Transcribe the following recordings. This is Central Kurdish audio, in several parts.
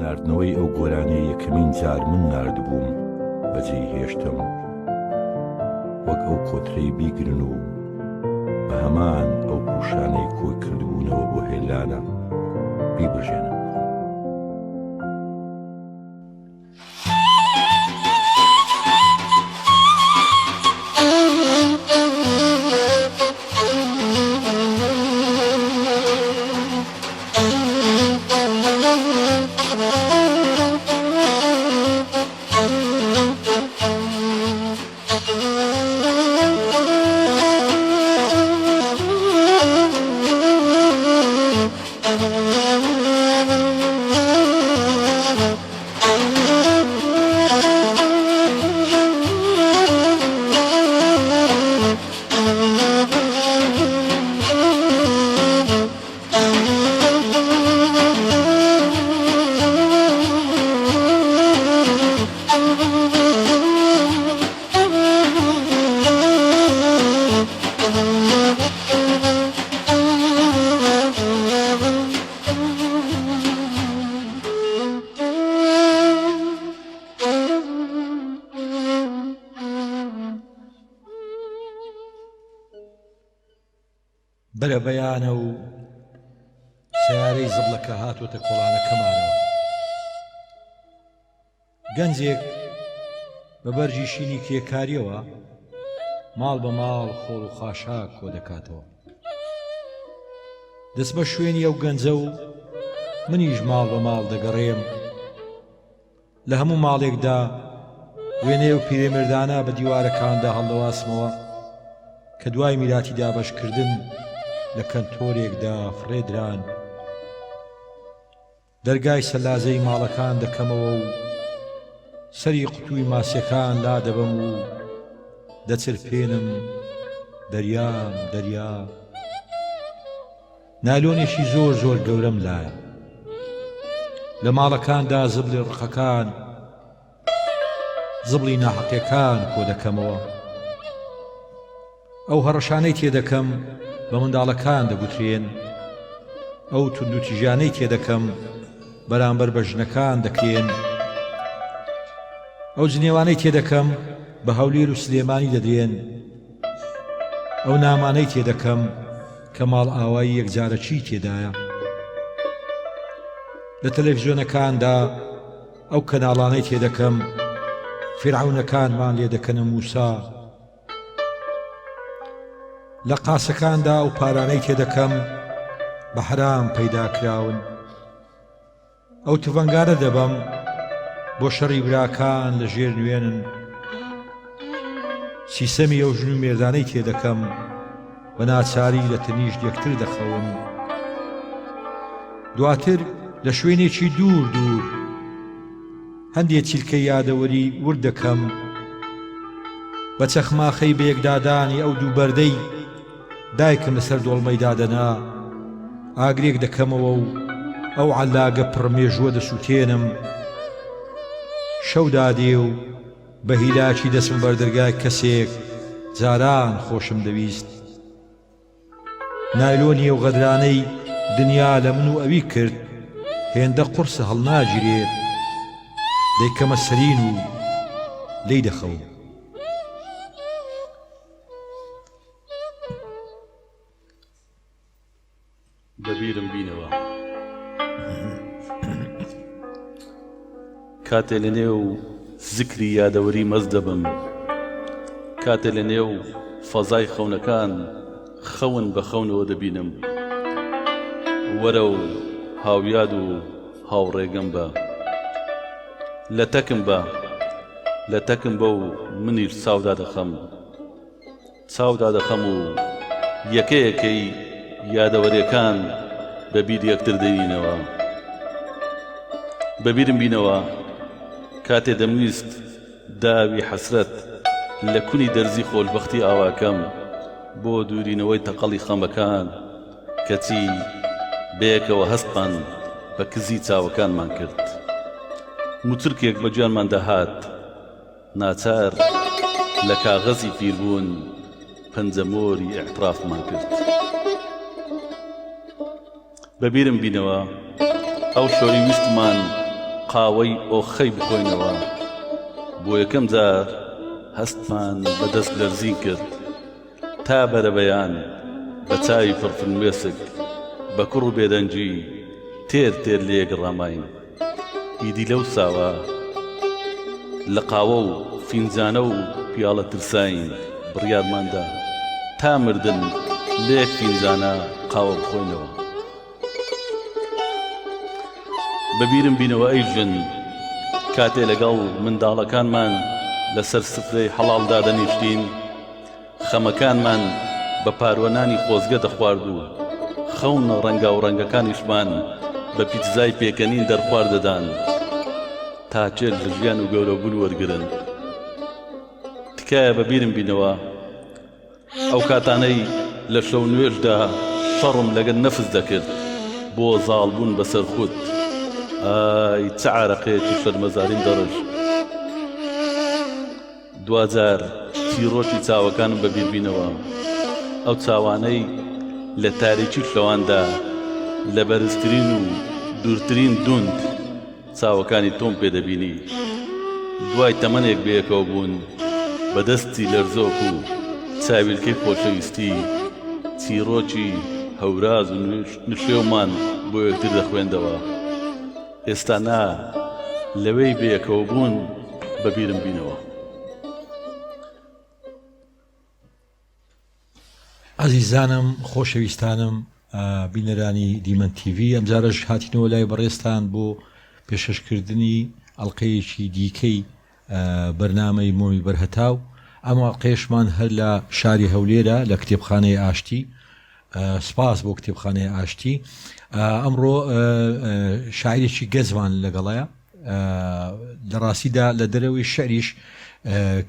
ناردنەوەی ئەو گۆرانەی یەکەمین جار من ناردبووم بەجێی هێشتم، وەک ئەو کۆترەی بیگرن و بە هەمان ئەو پوشانەی کۆی کردبوونەوە بۆ هێلانە بیبژێنم. بەرە بەیانە و سیارەی زبڵەکە هاتوۆتە کۆڵانەکەمانەوە. گەنجێک بە بەرجی شینی کێکاریەوە ماڵ بە ماڵ خۆڵ و خاشاک کۆ دەکاتەوە. دەست بە شوێنی ئەو گەنجە و منیش ماڵ بە ماڵ دەگەڕێم. لە هەموو ماڵێکدا وێنەیە و پیرەمێردانە بە دیوارەکاندا هەڵدەواسمەوە کە دوای میراتی دابەشکردن لە کەنتۆرێکدا فرێدران. دەرگای سەلازەی ماڵەکان دەکەمەوە و سەری قوتووی ماسیەکان لا دەبەم و دەچرپێنم دەریام دەریا. نالۆنێکی زۆر زۆر گەورەم لایە. لە ماڵەکاندا زبلی ڕقەکان زبلی ناحەقیەکان کۆ دەکەمەوە. ئەو هەڕەشانەی تێدەکەم بە منداڵەکان دەگوترێن، ئەو توندوتیژانەی تێدەکەم بەرامبەر بە ژنەکان دەکرێن، ئەو جنێوانەی تێدەکەم بە هەولێر و سلێمانی دەدرێن، ئەو نامانەی تێدەکەم کە ماڵ ئاوایی یەکجارەچی تێدایە. لە تەلەڤیزیۆنەکاندا ئەو کەناڵانەی تێدەکەم فیرعونەکانمان لێ دەکەنە موسا. لە قاسەکاندا ئەو پارانەی تێدەکەم بە حرام پەیدا کراون. ئەو تفەنگانە دەبەم بۆ شەڕی براکان لە ژێر نوێنن. سیسەمی ئەو ژن و مێردانەی تێدەکەم بە ناچاری لە تەنیشت یەکتر دەخەون. دواتر لە شوێنێکی دوور دوور هەندێک چیلکەی یادەوەری ورد دەکەم بە چەخماخەی بە یەکدادانی ئەو دوو بەردەی دایکم لەسەر دۆڵمەی دادەنا. ئاگرێک دەکەمەوە و ئەو عەلاگە پڕمێژووە دەسووتێنم. شەو دادێ و بە هیلاکی دەسم بەردەرگای کەسێک جاران خۆشم دەویست. نایلۆنی ئەو غەدرانەی دنیا لە من و ئەوی کرد هێندە قورسە هەڵناگیرێت. دەیکەمە سەرین و لێی دەخەوم. بەبیرم بینەوە کاتێ لە نێو زیکری یادەوەری مەز دەبم، کاتێ لە نێو فەزای خەونەکان خەون بە خەونەوە دەبینم. وەرە و هاویاد و هاوڕێگەم بە، لە تەکم بە، لە تەکم بە و منیش چاودا دەخەم و یەکەیەکەی یادەوەریەکان بەبیر یەکتر دەینەوە. بەبیرم بینەوە کاتێ دەمویست داوی حەسرەت لە کونی دەرزی خۆشبەختی ئاواکەم بۆ دوورینەوەی تەقەڵی خەمەکان کەچی بەیەکەوە هەستمان بە کزی چاوەکانمان کرد. موترکێک بە گوێنمان دەهات، ناچار لە کاغەزی پیربوون پەنجەمۆری ئیعترافمان کرد. بەبیرم بینەوە ئەو شۆری ویستمان قاوەی ئۆخەی بخۆینەوە بۆ یەکەم جار هەستمان بەدەست لەرزین کرد تا بەرەبەیان بە چاوی پڕفرمێسک بە کوڕ و بێدەنجی تێر تێر لێک ڕاماین ئیدی لەو ساوە لە قاوە و فینجانە و پیاڵە ترساین بڕیارماندا تا مردن لێک فینجانە قاوە بخۆینەوە بەبیرم بینەوە ئەی ژن کاتێ لەگەڵ منداڵەکانمان لەسەر سفرەی حەڵاڵدا دەنیشتین خەمەکانمان بە پاروەنانی خۆزگە دەخوارد و خەون ڕەنگا و ڕەنگەکانیشمان بە پیتزای پێکەنین دەرخوار دەدان تا چێل لە ژیان و گەورەبوون وەرگرن تکایە بەبیرم بینەوە ئەو کاتانەی لە شەو نوێژدا شەڕم لەگەن نەفس دەکرد بۆ زاڵبوون بەسەر خودت ئای چ عارەقەیەکی شەرمەزاریم دەڕژ دوجار تیرۆکی چاوەکانم بەبیر بینەوە ئەو چاوانەی لە تاریکی شەواندا لە بەرزترین و دوورترین دوند چاوەکانی تۆم پێدەبینی دوای تەمەنێک بەیەکەوە بوون بەدەستی لەرزۆک و چاویلکەی خۆشەویستی چیرۆکی هەوراز و نشێومان بۆ یەکتر دەخوێندەوە ئێستا نا لەوەی بەیەکەوە بوون بەبیرم بینەوە عزیزانم خۆشەویستانم بینەرانی دیمەن تیڤ ئەمجارەش هاتینەوە لای بەڕێستان بۆ پێشەشکردنی ئەڵلقەیەکی دیکەی بەرنامەی مۆمی بەرهەتاو ئەمە قێشمان هەر لە شاری هەولێرە لە کتێبخانەی ئاشتی سپاس بۆ کتێبخانەی ئاشتی ئەمڕۆ شاعیرێکی گەزمان لەگەڵەیە لە ڕاستیدا لە دەرەوەی شەریش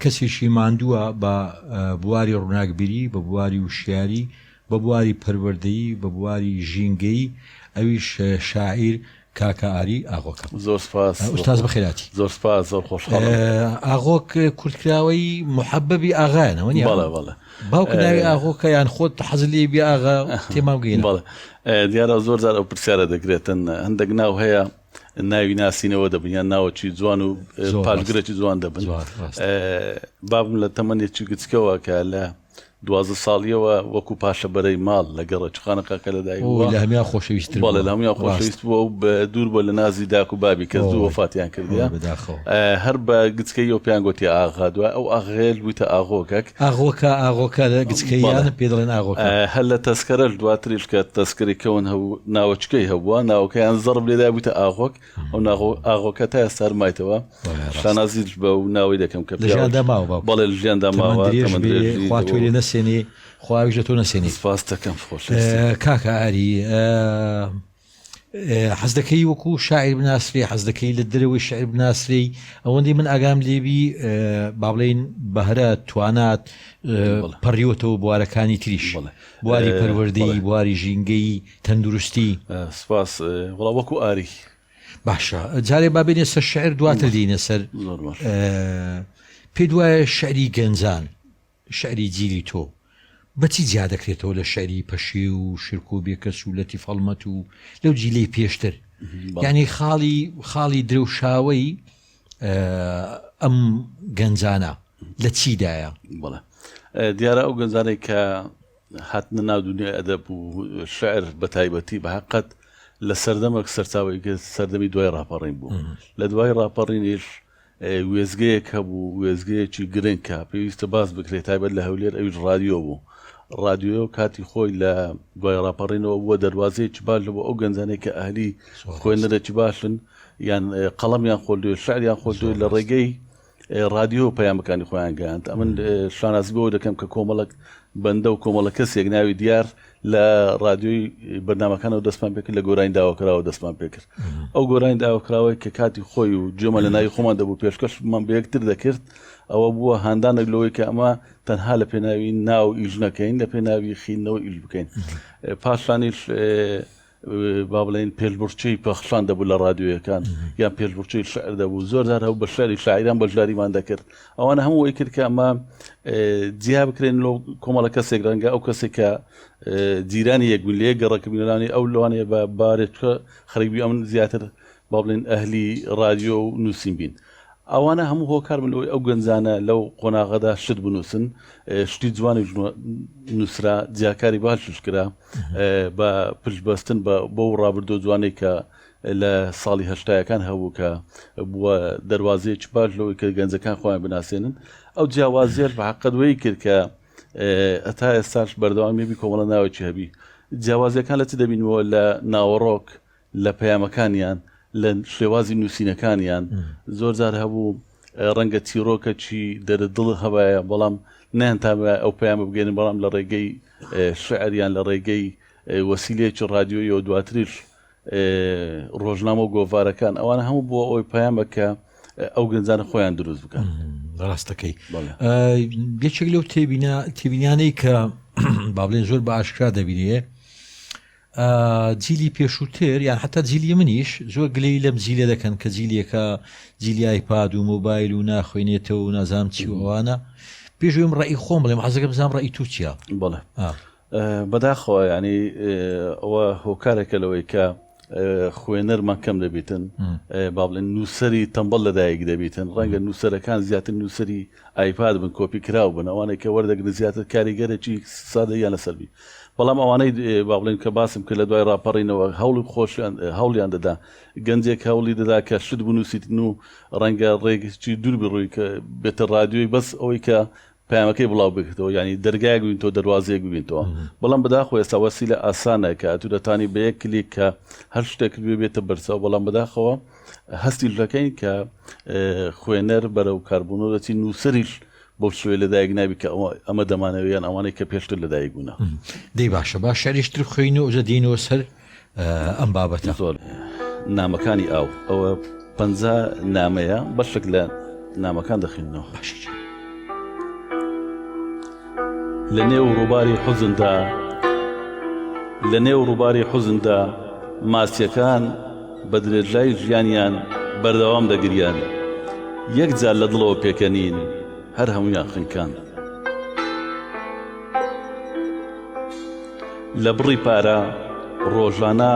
کەسێکی ماندووە بە بواری ڕووناکبیری بە بواری وشیاری بە بواری پەروەردەیی بە بواری ژینگەی ئەویش شاعیر کاکە ئاری ئاغۆکە زۆر سپاس ئوستاز بەخێراتی زۆر سپاس زۆر خۆشحاڵم ئاغۆک کورتکراوەی محەبەبی ئاغایەنەوە نیە باوکە ناوی ئاغۆکە یان خۆت حەز لێ بێ ئاغا تێمام گەین دیارە زۆر جار ئەو پرسیارە دەگرێتن هەندێک ناو هەیە ناوی ناسینەوە دەبنیان ناوەکی جوان و پالگرێکی جوان دەبن بابم لە تەمەنێکی گچکەوە کە لە 12 ساڵیەوە وەکو پاشە بەرەی ماڵ لە گەڕەچخانە قاکە لەدایک لە هەمیان خۆشەویست بەڵێ لە هەمیان خۆشەویست بووە و بە دوور بۆ لە نازی داک و بابی کە زوو وەفاتیان کردیە هەر بە گچکەی ئەو پیان گوتی ئاغا دوای ئەو ئاغێل بوویتە ئاغۆکەک ئاغۆکە لە گچکەیان پێ دەڵێن ئاغۆکە هەر لە تەسکەرەش دواتریش کە تەسکەری کەون ناوەچکەی هەبووە ناوەکەیان زەڕب لێدا بوویتە ئاغۆک ئەو ئاغۆکە تا ئێستا مایتەوە شانازیش بە و ناوی دەکەم کە بەڵێ لە ژیاندا ماوە خواتوی لێ نەسێنی خواویش دە تۆ نەسێنی سپاس دەکەم خۆش کاکە ئاری حەز دەکەی وەکو شاعیر بناسری حەز دەکەی لە دەرەوەی شاعیر بناسری ئەوەندەی من ئاگام لێبی با بڵێن بەهرە توانات پەڕیوەتەوە بوارەکانی تریش بواری پەروەردەیی بواری ژینگەی تەندروستی سپاس وەڵا وەکو ئاری باشە جارێ با بێنێ سەر شعر دواتر دێنە سەر پێ دوایە شعری گەنجان شعری جیلی تۆ بەچی جیا دەکرێتەوە لە شعری پەشێ و شرک و بێکەس و لەتی فەڵمەت و لەو جیلەی پێشتر یعنی خاڵی درەوشاوەی ئەم گەنجانە لە چیدایە بڵێ دیارە ئەو گەنجانەی کە هاتنە ناو دنیای ئەدەب و شعر بە تایبەتی بە حەقەت لە سەردەمێک سەرچاوی سەردەمی دوای ڕاپەڕین بوو لە دوای ڕاپەڕینیش وێزگەیەک هەبوو وێزگەیەکی گرنگ کە پێویستە باس بکرێت تایبەت لە هەولێر ئەویش رادیۆ بوو رادیۆ کاتی خۆی لە دوای ڕاپەڕینەوە بووە دەواازەیەکی باش لە بۆ ئەو گەنجانەی کە ئەهلی خوێندنەرێکی باشن یان قەڵەمیان خۆلدوێ شعریان خۆلدوێ لە ڕێگەی رادیۆ پەیامەکانی خۆیان گەیاند ئەمن شانازی بەوە دەکەم کە کۆمەڵک بەندە و کۆمەڵە کەسێک ناوی دیار لە رادیۆی بەرنامەکانەوە دەستمان پێکرد لە گۆرانی داواکراوە دەستمان پێکرد ئەو گۆرانی داواکراوەی کە کاتی خۆی و جێمە لە ناوی خۆمان دەبوو پێشکەشمان بە یەکتر دەکرد ئەوە بووە هاندانێک لەوەی کە ئەمە تەنها لە پێناوی ناو ئیژ نەکەین لە پێناوی خینەوە ئیژ بکەین پاشانیش با بڵێن پێشبڕچەی پەخشان دەبوو لە رادیۆیەکان یان پێشبڕچەی شعر دەبوو زۆر جار هەبوو بە شعری شاعران بەشداریمان دەکرد ئەوانە هەموو وەی کرد کە ئەمە جیا بکرێن لەو کۆمەڵە کەسێک ڕەنگە ئەو کەسێک کە جیرانی یەکبوون لە یەک گەڕەکەبینەوانی ئەو لەوانەیە بە بارێت خەریبی ئەمن زیاتر با بڵێن ئەهلی رادیۆ و نووسین بین ئەوانە هەموو هۆکار بن ئەو گەنجانە لەو قۆناغەدا شت بنووسن شتی جوانی نووسرا جیاکاری باشش کرا بە پشتبەستن بۆ ڕابردۆ جوانەی کە لە ساڵی هەشتایەکان هەبوو کە بووە دەواازەیەکی باش لەوەی کە گەنجەکان خۆیان بناسێنن ئەو جیاوازیێر بە حەقەدوەی کرد کە ئەتا ئێستاش بەردەوامیێبی کۆمەڵە ناوێکی هەبی جیاوازیەکان لە چ دەبینەوە لە ناوەڕۆک لە پەیامەکانیان لە شێوازی نووسینەکانیان زۆر جار هەبوو ڕەنگە چیرۆکەکی دەردڵ هەبایە بەڵام نەیانتابە ئەو پەیامە بگەێنن بەڵام لە ڕێگەی شعریان لە ڕێگەی وەسیلەیەکی رادیۆیی و دواتریش ڕۆژنامە و گۆڤارەکان ئەوانە هەموو بۆ ئەوی پەیامە کە ئەو گەنجانە خۆیان دروست بکەن ڕاستەکەی یەکێک لەو تێبینیانەی کە با بڵێن زۆر بە ئاشکرا دەبینێ جیلی پێشووتر یان حتا جیلی منیش زۆر گلەی لەم جیلە دەکەن کە جیلێکە جیلی ئایپاد و مۆبایل و ناخوێنێتەوە و نازام چی ئەوانە پێشویم ڕێی خۆم بڵێم حەزەکەم بزانم ڕێی تو چییە بەڵێ بەداخەوە ینی ئەوە هۆکارێکە لەوەی کە خوێنەرمان کەم دەبیتن با بڵێن نووسری تەمبەڵ لەدایک دەبیتن ڕەنگە نووسەرەکان زیاتر نووسری ئایپاد بن کۆپی کراو بن ئەوانەی کە وەردەگرن زیاتر کاریگەرێکی سادە یان لەسەربی بەڵام ئەوانەی با بڵێن کە باسم کرد لە دوای ڕاپەڕینەوە هەوڵیان دەدا گەنجێک هەوڵی دەدا کە شت بنووسیتن و ڕەنگە ڕێگەی دوور بڕووی کە بێتە رادیۆی بەس ئەوەی کە پەیامەکەی بڵاو بکرێتەوە ینی دەرگایەک ببینەوە دەواازەیەک ببینەوە بەڵام بەداخۆ ئێستا وەسیلە ئاسانە کە ئەتوودەتانی بە یەک کلیک کە هەر شتێک بێتە بەرچاو بەڵام بەداخەوە هەستی لەکەین کە خوێنەر بەرەو کاربوونەوەی نووسریش بۆ شوێ لەدایک نابی کە ئەمە دەمانەوەیان ئەوانەی کە پێشتر لەدایک بوونە دەی باشە باش شاریشتر خوێنەوە ئەوجە دێنەوە سەر ئەم بابەتە زۆر نامەکانی ئاو ئەوە 50 نامەیە بەشێک لە نامەکان دەخینەوە باشی لە نێو ڕووباری حوزندا ماسیەکان بە درێژای ژیانیان بەردەوام دەگریان یەک جار لە دڵەوە پێکەنین هەر هەمویان خنکان لە بڕی پارە ڕۆژانە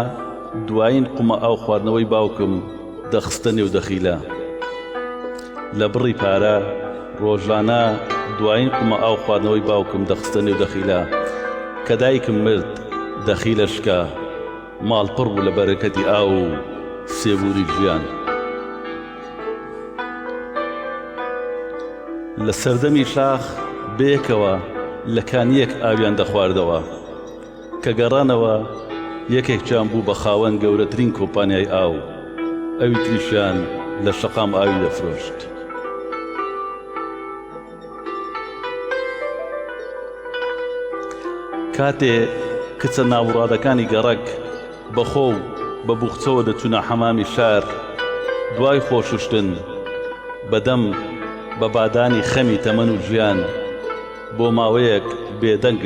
دوایین قومە ئاو خواردنەوەی باوکم دەخستە نێو دەخیلە لە بڕی پارە ڕۆژانە دوایین قومە ئاو خواردنەوەی باوکم دەخستە نێو دەخیلە کە دایکم مرد دەخیلەشکە ماڵ پڕ بوو لە بەرەکەتی ئاو و سێبووری ژیان لە سەردەمی شاخ بێکەوە لە کانیەک ئاویان دەخواردەوە کە گەڕانەوە یەکێکیان بوو بە خاوەن گەورەترین کۆمپانیای ئاو ئەوی تریشیان لە شەقام ئاوی دەفرۆشت کاتێ کچە ناوڕادەکانی گەڕک بەخۆ و بە بوخچەوە دەچوونە حەمامی شار دوای خۆشوشتن بەدەم بە بادانی خەمی تەمەن و ژیان بۆ ماوەیەک بێدەنگ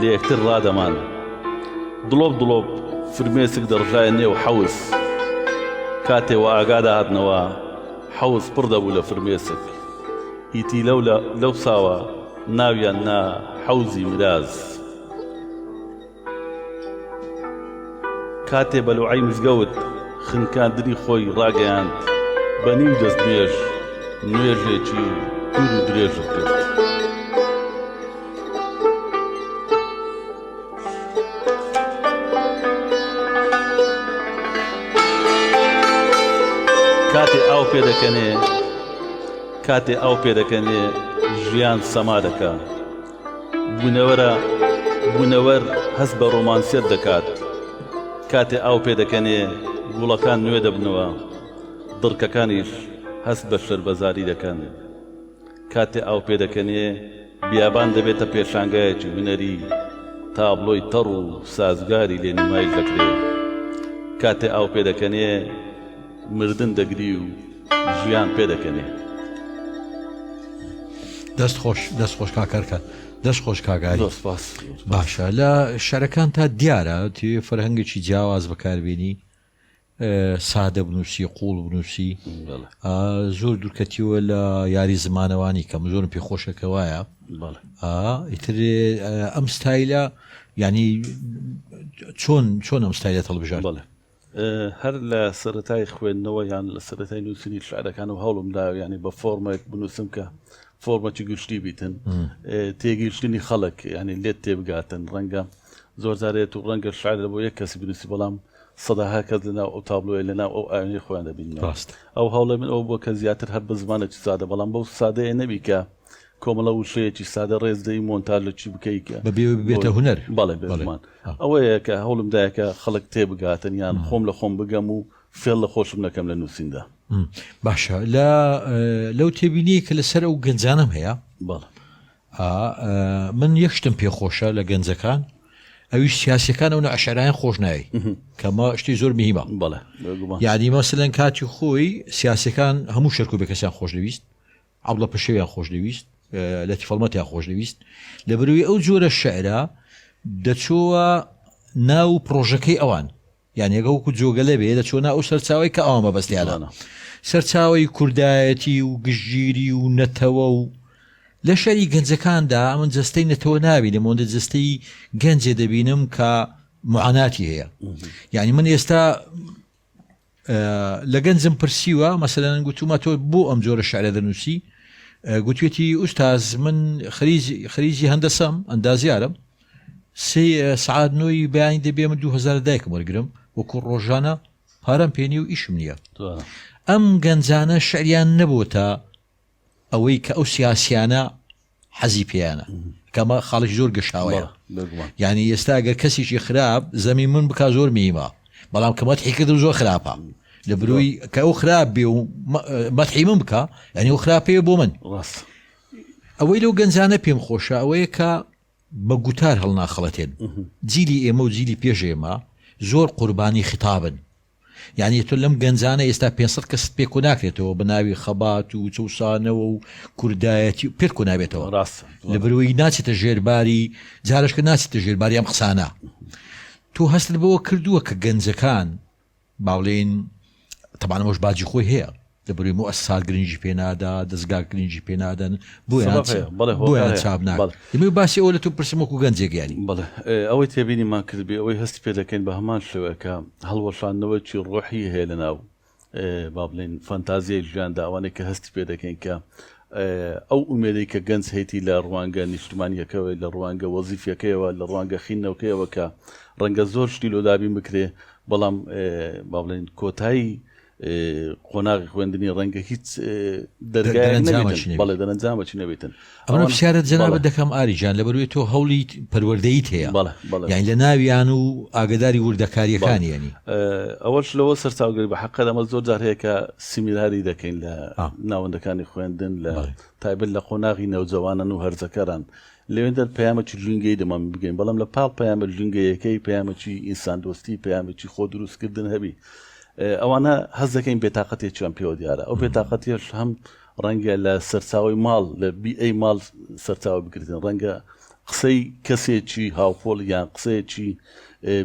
لە یەکتر ڕادەمان دڵۆب فرمێسک دەڕژایە نێو حەوز کاتێوە ئاگادا هاتنەوە حەوز پڕ دەبوو لە فرمێسک ئیتی لەو ساوە ناویان نا حەوزی مراز کاتێ بەلوعەی مزگەوت خنکاندنی خۆی ڕاگەیاند بە نیو دەست نوێژ نوێژێکی دوور و درێژ کرد کاتێ ئاو پێدەکەنێ ژیان سەما دەکا بوونەوەر هەست بە ڕۆمانسیەت دەکات کاتێ ئاو پێدەکەنێ گوڵەکان نوێ دەبنەوە دڕکەکانیش هەست بە شەربەزاری دەکەن کاتێ ئاو پێدەکەنێ بیابان دەبێتە پێشانگایەکی هونەری تابلۆی تەڕ و سازگاری لێنمایی دەکرێت کاتێ ئاو پێدەکەنێ مردن دەگری و ژیان پێدەکەنێ دەست خۆش کاکەرکە دەست خۆش کاگاری باشە لە شارەکان تا دیارە توێ فەرهەنگێکی جیاواز بەکاربێنی سادە بنووسی قوڵ بنووسی زۆر دوورکەتیوە لە یاری زمانەوانی کەم زۆرم پێخۆشەکە وایە ئیتر ئەم ستایلە ینی چۆن ئەم ستایلە هەڵبژار هەر لە سەرەتای خوێندنەوە یان لە سەرەتای نووسنی شعرەکان و هەوڵمدا ینی بە فۆرمێک بنووسم کە فۆرمەکی گشتی بیتن تێگەیشتنی خەڵک ینی لێت تێبگاتن ڕەنگە زۆر جارێت و ڕەنگە شعر بۆ یەک کەسی بنووسی بەڵام سەداها کەس لەناو ئەو تابلۆیە لەناو ئەو ئاوێنەی خۆیان دەبینەوە ئەو هەوڵە من ئەو بۆ کە زیاتر هەر بە زمانێکی سادە بەڵام بەو سادەیە نەبی کە کۆمەڵە وشەیەکی سادە ڕێزدەی مۆنتال لە چی بکەیت بێتە هونەر بەڵێ بێمان ئەوەیە کە هەوڵمدایە کە خەڵک تێبگاتن یان خۆم لە خۆم بگەم و فێڵ لە خۆشم نەکەم لە نووسیندا باشە لەو تێبینی کە لەسەر ئەو گەنجانم هەیە من یەک شتم پێخۆشە لە گەنجەکان ئەویش سیاسەکان ئەو عشارایان خۆش ناوی کەمە شتی زۆر میهمە یعنی مەسەلەن کاتی خۆی سیاسەکان هەموو شەرک و بێکەسیان خۆش دەویست عەبدوڵڵا پەشێویان خۆش دەویست لەتیفەڵمەتیان خۆش دەویست لە بەروی ئەو جۆرە شەعرە دەچۆوە ناو پرۆژەکەی ئەوان یان ێگە وەکو جۆگەلە بێ دەچۆ ناو ئەو سەرچاوی کە ئەوان مەبەستیانە سەرچاوی کوردایەتی و گژگیری و نەتەوە و لە شەری گەنجەکاندا من جەستەی نەتەوە نابینم ئەوەندە جەستەی گەنجێ دەبینم کە معاناتی هەیە یعنی من ئێستا لە گەنجم پرسیوە مەسەلەن گوتومە تۆ بۆ ئەم جۆرە شعرە دەنووسی گوتوێتی ئوستاز من خەریجی هەندەسەم ئەندازیارم 3 سعات نۆی بەیانی دەبێ من 2010 وەرگرم وەکو ڕۆژانە پارەم پێنی و ئیشم نییە ئەم گەنجانە شعریان نەبووتە ئەوەی کە ئەو سیاسیانە حەزی پێیانە کەمە خاڵی زۆر گەشتاوەیە یعنی ئێستا ئەگەر کەسیشی خراپ زەمی من بک زۆر میمە بەڵام کە مەتحی کرد زۆر خراپە لە بروی کە ئەو خراپ بێ و مەتحی من بکە ینی ئەو خراپەیە بۆ من ئەوەی لەو گەنجانە پێم خۆشە ئەوەیە کە بە گوتار هەڵناخەڵەتێن جیلی ئێمە و جیلی پێش ئێمە زۆر قوربانی خیتابن یعنی تۆ لەم گەنجانە ئێستا 500 کەس پێک و ناکرێتەوە بە ناوی خەبات و چەوسانەوە و کوردایەتی و پێک و نابێتەوە لە بەروەی ناچێتە ژێرباری جارشکە ناچێتە ژێرباری ئەم قسانە تۆ هەستت بەوە کردووە کە گەنجەکان باڵێن تەبانەمەش باجی خۆی هەیە لە بەروی مؤسسات گرنگی پێنادا دەستگا گرنگی پێنادەن بۆیان چاپ ناکات دەمەوێت باسی ئەوە لە تۆ پرسم وەکو گەنجێک ینی بەڵێ ئەوەی تێبینیمان کردبێ ئەوەی هەستی پێ دەکەین بە هەمان شێوەیە هەڵوەشاندنەوەی ڕۆحی هەیە لەناو با بڵێن فەنتازیای ژیاندا ئەوانەی کە هەستی پێ دەکەین کە ئەو ئومێدەی کە گەنج هەیەی لە ڕوانگە نیشتمانیەکەوەی لە ڕوانگە وەزیفەکەیەوە لە ڕوانگە خینەوەکەیەوە کە ڕەنگە زۆر شتی لۆدابین بکرێ بەڵام با بڵێن کۆتایی قۆناغی خوێندنی ڕەنگە هیچ دەرگای دەرەنجامەچی نەبێتن ئەوە پرسیارەت جەنابەت دەکەم ئاریجان لە بەروی تۆ هەوڵی پەروەردەیت هەیە یعنی لە ناویان و ئاگداری وردەکاریەکانی ینی ئەوەش لەوە سەرچاوگەری بە حەقە ئەمە زۆر جار هەیە کە سیمیناری دەکەین لە ناوەندەکانی خوێندن لە تایبەت لە قۆناغی نەوجەوانن و هەرزەکەران لەوێندە پەیامێکی ژینگەی دەمان بگەین بەڵام لە پاڵ پەیامە ژینگەیەکەی پەیامێکی ئینسان دۆستی پەیامێکی خۆ دروستکردن هەبی ئەوانە هەز دەکەین بێتاقەتێکیان پێوە دیارە ئەو بێتاقەتیش هەم ڕەنگە لە سەرچاوی ماڵ لە بیئەی ماڵ سەرچاوی بگرێتن ڕەنگە قسەی کەسێکی هاوپۆڵ یان قسەیەکی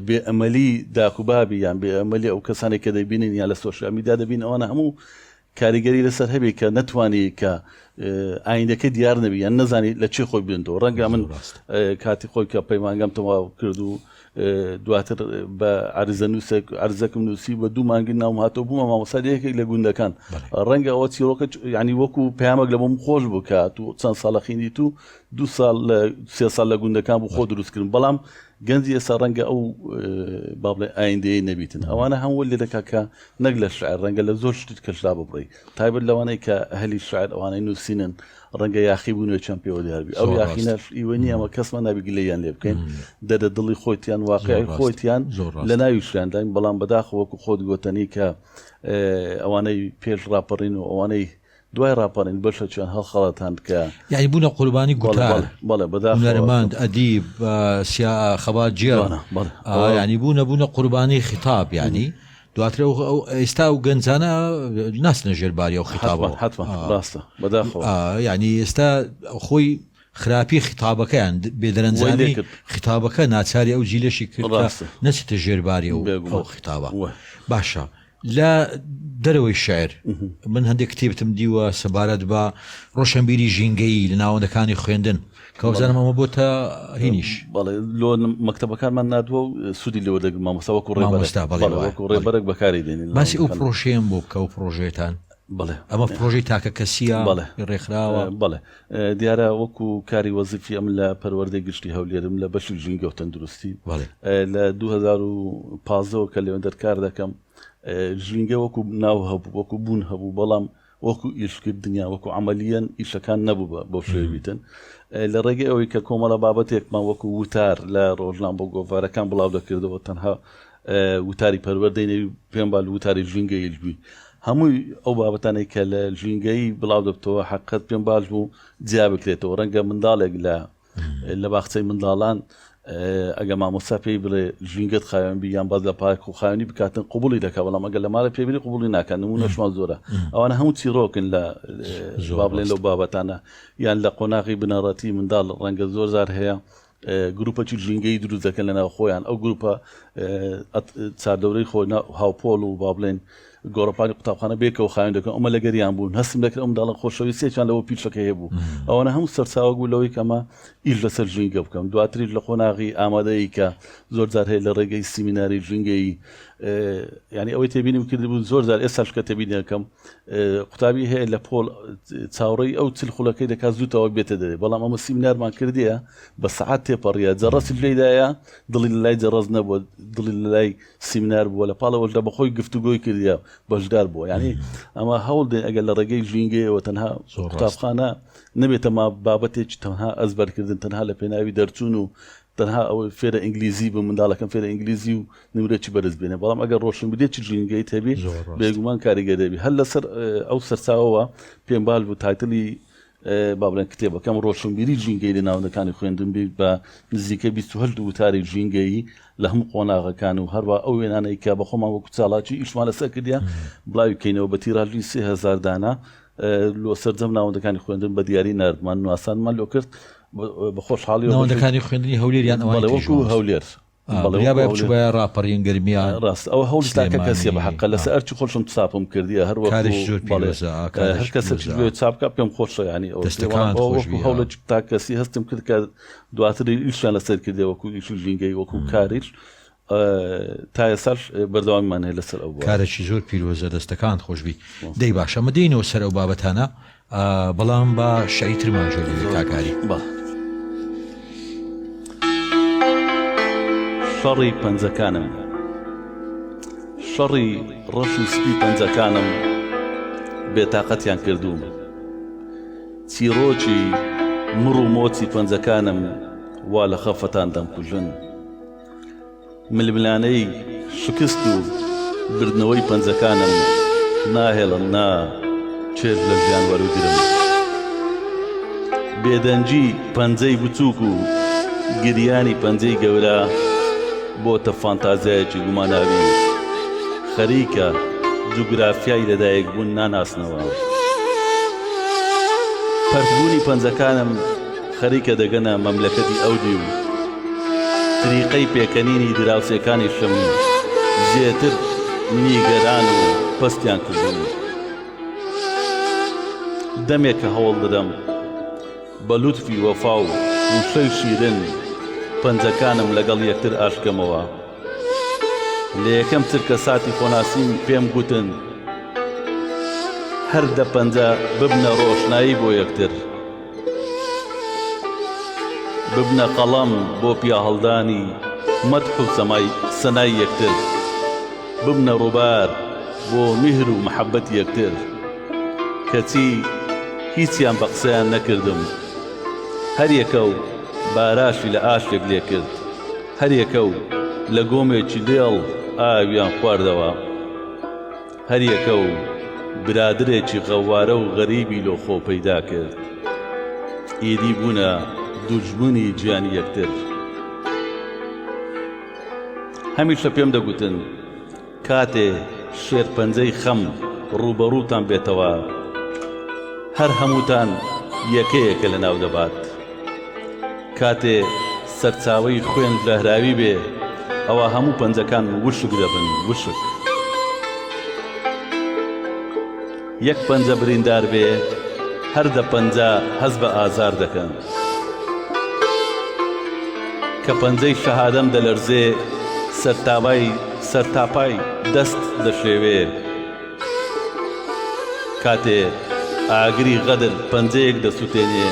بێئەمەلی داکوبابی یان بێئەمەلی ئەو کەسانی کە دەبینین یان لە سۆشیال میدیا دەبین ئەوانە هەموو کاریگەری لەسەر هەبێ کە نەتوانی کە ئایندەکە دیار نەبی یان نەزانی لە چی خۆی بێنەوە ڕەنگە من کاتی خۆی کە پەیمانگەم تەواو کرد و دواتر بە عەرزەکەم نووسی بە 2 مانگی ناوم هاتەوە بوومە مامۆستایەکێک لە گوندەکان ڕەنگە ئەوە چیرۆکە ینی وەکو پەیامێک لە بۆم خۆش بوو کات و چەند ساڵە خوێندیت و 2 ساڵ لە 3 ساڵ لە گوندەکان بوو خۆ دروستکردن بەڵام گەنجی ئێستا ڕەنگە ئەو با بڵێ ئایندەیە نەبیتن ئەوانە هەموو لێ دەکا کە نەک لە شعر ڕەنگە لە زۆر شتت کەشدا ببڕی تایبەت لەوانەی کە ئەهلی شعر ئەوانەی نووسینن ڕەنگە یاخی بوونەوەیان پێوە دیاربی ئەو یاخینەش ئیوە نیە ئەمە کەسمان نابیگلەیان لێ بکەین دەدە دڵی خۆیان واقعی خۆیان لە ناوی شوێنداین بەڵام بەداخ وەکو خۆت گوتنی کە ئەوانەی پێش ڕاپەڕین و ئەوانەی دوای ڕاپەڕین بەشەیان هەڵخەڵەتاند کە یعنی بوونە قوربانی گوتار بەڵێ بەداخ هونەرمەند ئەدیب خەبات جێران ینی بوونە قوربانی خیتاب ینی دواتر ئێستا و گەنجانە ناچنە ژێرباری و خیتابەوە حتما ڕاستە بەداخەوە ینی ئێستا خۆی خراپی خیتابەکەیان بێدەرەنجامی خیتابەکە ناچاری ئەو جیلەشی کرد نەچێتە ژێرباری ئەو خیتابە. باشە لە دەرەوەی شعر من هەندێک کتێبتم دیوە سەبارەت بە ڕۆشنبیری ژینگەی لە ناوەندەکانی خوێندن کەوزانم ئەمە بۆ تا هینیش لۆ مەکتەبەکانمان نادووە و سوودی لەوە دەگرم مامۆستا وەکو ڕێبەرێک بەکاری دێنین باسی ئەو پرۆژەیەم بۆ بکە و پرۆژێتان بڵێ ئەمە پرۆژەی تاکە کەسیە ڕێکخراوە بڵێ دیارە وەکو کاری وەزیفی ئەم لە پەروەردەی گشتی هەولێرم لە بەشی ژینگە و تەندروستی لە 2015 کە لێوەن دەرکار دەکەم ژینگە وەکو ناو هەبوو وەکو بوون هەبوو بەڵام وەکو ئیشکردنیا وەکو عملیەن ئیشەکان نەبوو بۆ شێویتن لە ڕێگەی ئەوەی کە کۆمەڵە بابەتێکمان وەکو وتار لە ڕۆژنامە بۆ گۆڤارەکان بڵاو دەکردەوە تەنها وتاری پەروەردەی نەوی پێم با وتاری ژینگەی بووی هەمووی ئەو بابەتانەی کە لە ژینگەی بڵاو دەبتەوە حقیقەت پێم باش بوو جیا بکرێتەوە ڕەنگە منداڵێک لە باخچەی منداڵان ئەگە مامۆستا پێی بڵێ ژینگەت خاوێن بی یان باز لە پارک و خاوێنی بکاتن قبوڵی دەکات بەڵام ئەگەر لە ماڵە پێبینی قبوڵی ناکەن نمونەشمان زۆرە ئەوانە هەموو چیرۆکن لە با بڵێن لەو بابەتانە یان لە قۆناغی بنەڕەتی منداڵ ڕەنگە زۆر زار هەیە گروپەکی ژینگەی دروست دەکەن لەناو خۆیان ئەو گروپە چاردەورەی خۆی هاوپۆڵ و با بڵێن گۆڕپانی قوتابخانە بێکەوە خاوێن دەکەن ئەمە لەگەریان بوون هەستم دەکرد ئەم منداڵە خۆشەویستیان لەوە پیشەکە هەیەبوو ئەوانە هەموو سەرچاوە بوو لەوەی کەمە ئیش لەسەر ژینگە بکەم دواتریش لە قۆناغی ئامادەیی کە زۆر جار هەیە لە ڕێگەی سیمیناری ژینگەی ینی ئەوەی تێبینیم کردی بوو زۆر جار ئێستاش کە تێبینی دەکەم قوتابی هەیە لە پۆل چاوەڕێی ئەو چل خولەکەی دەکات زووتەوە بێتە دەرێ بەڵام ئەمە سیمینارمان کردیە بە سەعات تێپەڕیە جەڕەسی لێدایە دڵی لە لای جەڕەز نەبووە دڵی لە لای سیمینار بووە لە پاڵەوەشدا بەخۆی گفتوگۆی کردیە بەشدار بووە ینی ئەمە هەوڵ دێن ئەگەر لە ڕێگەی ژینگەیەوە تەنها قوتابخانە نەبێتە ما بابەتێکی تەنها ئەزبەرکردن تەنها لە پێناوی دەرچوون و تەنها ئەو فێرە ئینگلیزی بە منداڵەکەم فێرە ئینگلیزی و نمرەی بەرز بێنێ بەڵام ئەگەر ڕۆشنبیرێکی ژینگەی هەبێ بێگومان کاریگەر دەبێت هەر لەسەر ئەو سەرچاوەوە پێم باش بوو تایتڵی با بڵێن کتێبەکەم ڕۆشنبیری ژینگەی لە ناوەندەکانی خوێندن بێت بە نزیکە 28 وتاری ژینگەیی لە هەموو قۆناغەکان و هەروە ئەو وێنانەی کە بەخۆمان وەکو چاڵاکی ئیشمان لەسەر کردیە بڵاوی بکەینەوە بە تیراژی 3000 دانە لۆ سەرجەم ناوەندەکانی خوێندن بە دیاری نردمان نواسانمان لۆ کرد بە خۆشحاڵی ناوەندەکانی خوێندنی هەولێریان وەکو هەولێر راپەڕین گرمیا ڕاست ئەو هەوڵستاکە کەسیە بە حەقە لەسەر ئەرچی خۆشم چاپم کردیە هەر هەر کەسێک چاپکە پێم خۆشە ینی هەوڵە تا کەسی هەستم کرد کە دواتر ئیشیان لەسەر کردێ وەکو ئیشی ژینگەی وەکو کاریش تا ئێساش بەردەوامیمان هەیە لەسەر ئەو کارێکی زۆر پیرۆزە دەستەکان خۆشبی دەی باشە مدەینەوە سەر ئەو بابەتانە بەڵام بە شەیترمان ژێری کاکاری شەڕی پەنجەکانم شەڕی ڕەش و سپی پەنجەکانم بێتاقەتیان کردووم چیرۆکی مڕ و مۆچی پەنجەکانم وا لە خەفەتان دەمکوژن ململانەی شکست و بردنەوەی پەنجەکانم ناهێڵن نا چێر لە ژیان وەرگرم بێدەنجی پەنجەی بچووک و گریانی پەنجەی گەورە بۆتە فانتازیایەکی گوماناوی خەریکە جوگرافیای لەدایک بوون ناناسنەوە پەرتبوونی پەنجەکانم خەریکە دەگەنە مەملەکەتی ئەودی و تریقەی پێکەنینی دراوسێکانی شەمی زیاتر نیگەران و پەستیان کردوون دەمێکە هەوڵ دەدەم بە لوتفی وەفا و وشەی شیرن پەنجەکانم لەگەڵ یەکتر ئاشکەمەوە لە یەکەم چرکە ساتی خۆناسیم پێم گوتن هەر دە پەنجە ببنە ڕۆشنایی بۆ یەکتر ببنە قەڵەم بۆ پیا هەڵدانی مەدح و سەنای یەکتر ببنە ڕووبار بۆ میهر و محەبەت یەکتر کەچی هیچیان بە قسەیان نەکردم هەر یەکە و باراشی لە ئاشێک لێ کرد هەر یەکە و لە گۆمێکی لێڵ ئاویان خواردەوە هەر یەکە و برادرێکی غەوارە و غەریبی لۆ خۆ پەیدا کرد ئیدی بوونە دوژمنی گیانی یەکتر هەمیشە پێم دەگوتن کاتێ شێرپەنجەی خەم ڕوبەڕووتان بێتەوە هەر هەمووتان یەکەیەکە لە ناو دەبات کاتێ سەرچاوەی خوێن لەهراوی بێ ئەوە هەموو پەنجەکان وشک دەبن وشک. یەک پەنجە بریندار بێ هەردە پەنجە هەز بە ئازار دەکەن. کە پەنجەی شەهادەم دەلەرزێ سەرتاپای دەست دەشێوێ. کاتێ ئاگری غەدر پەنجەیەک دەسووتێنێ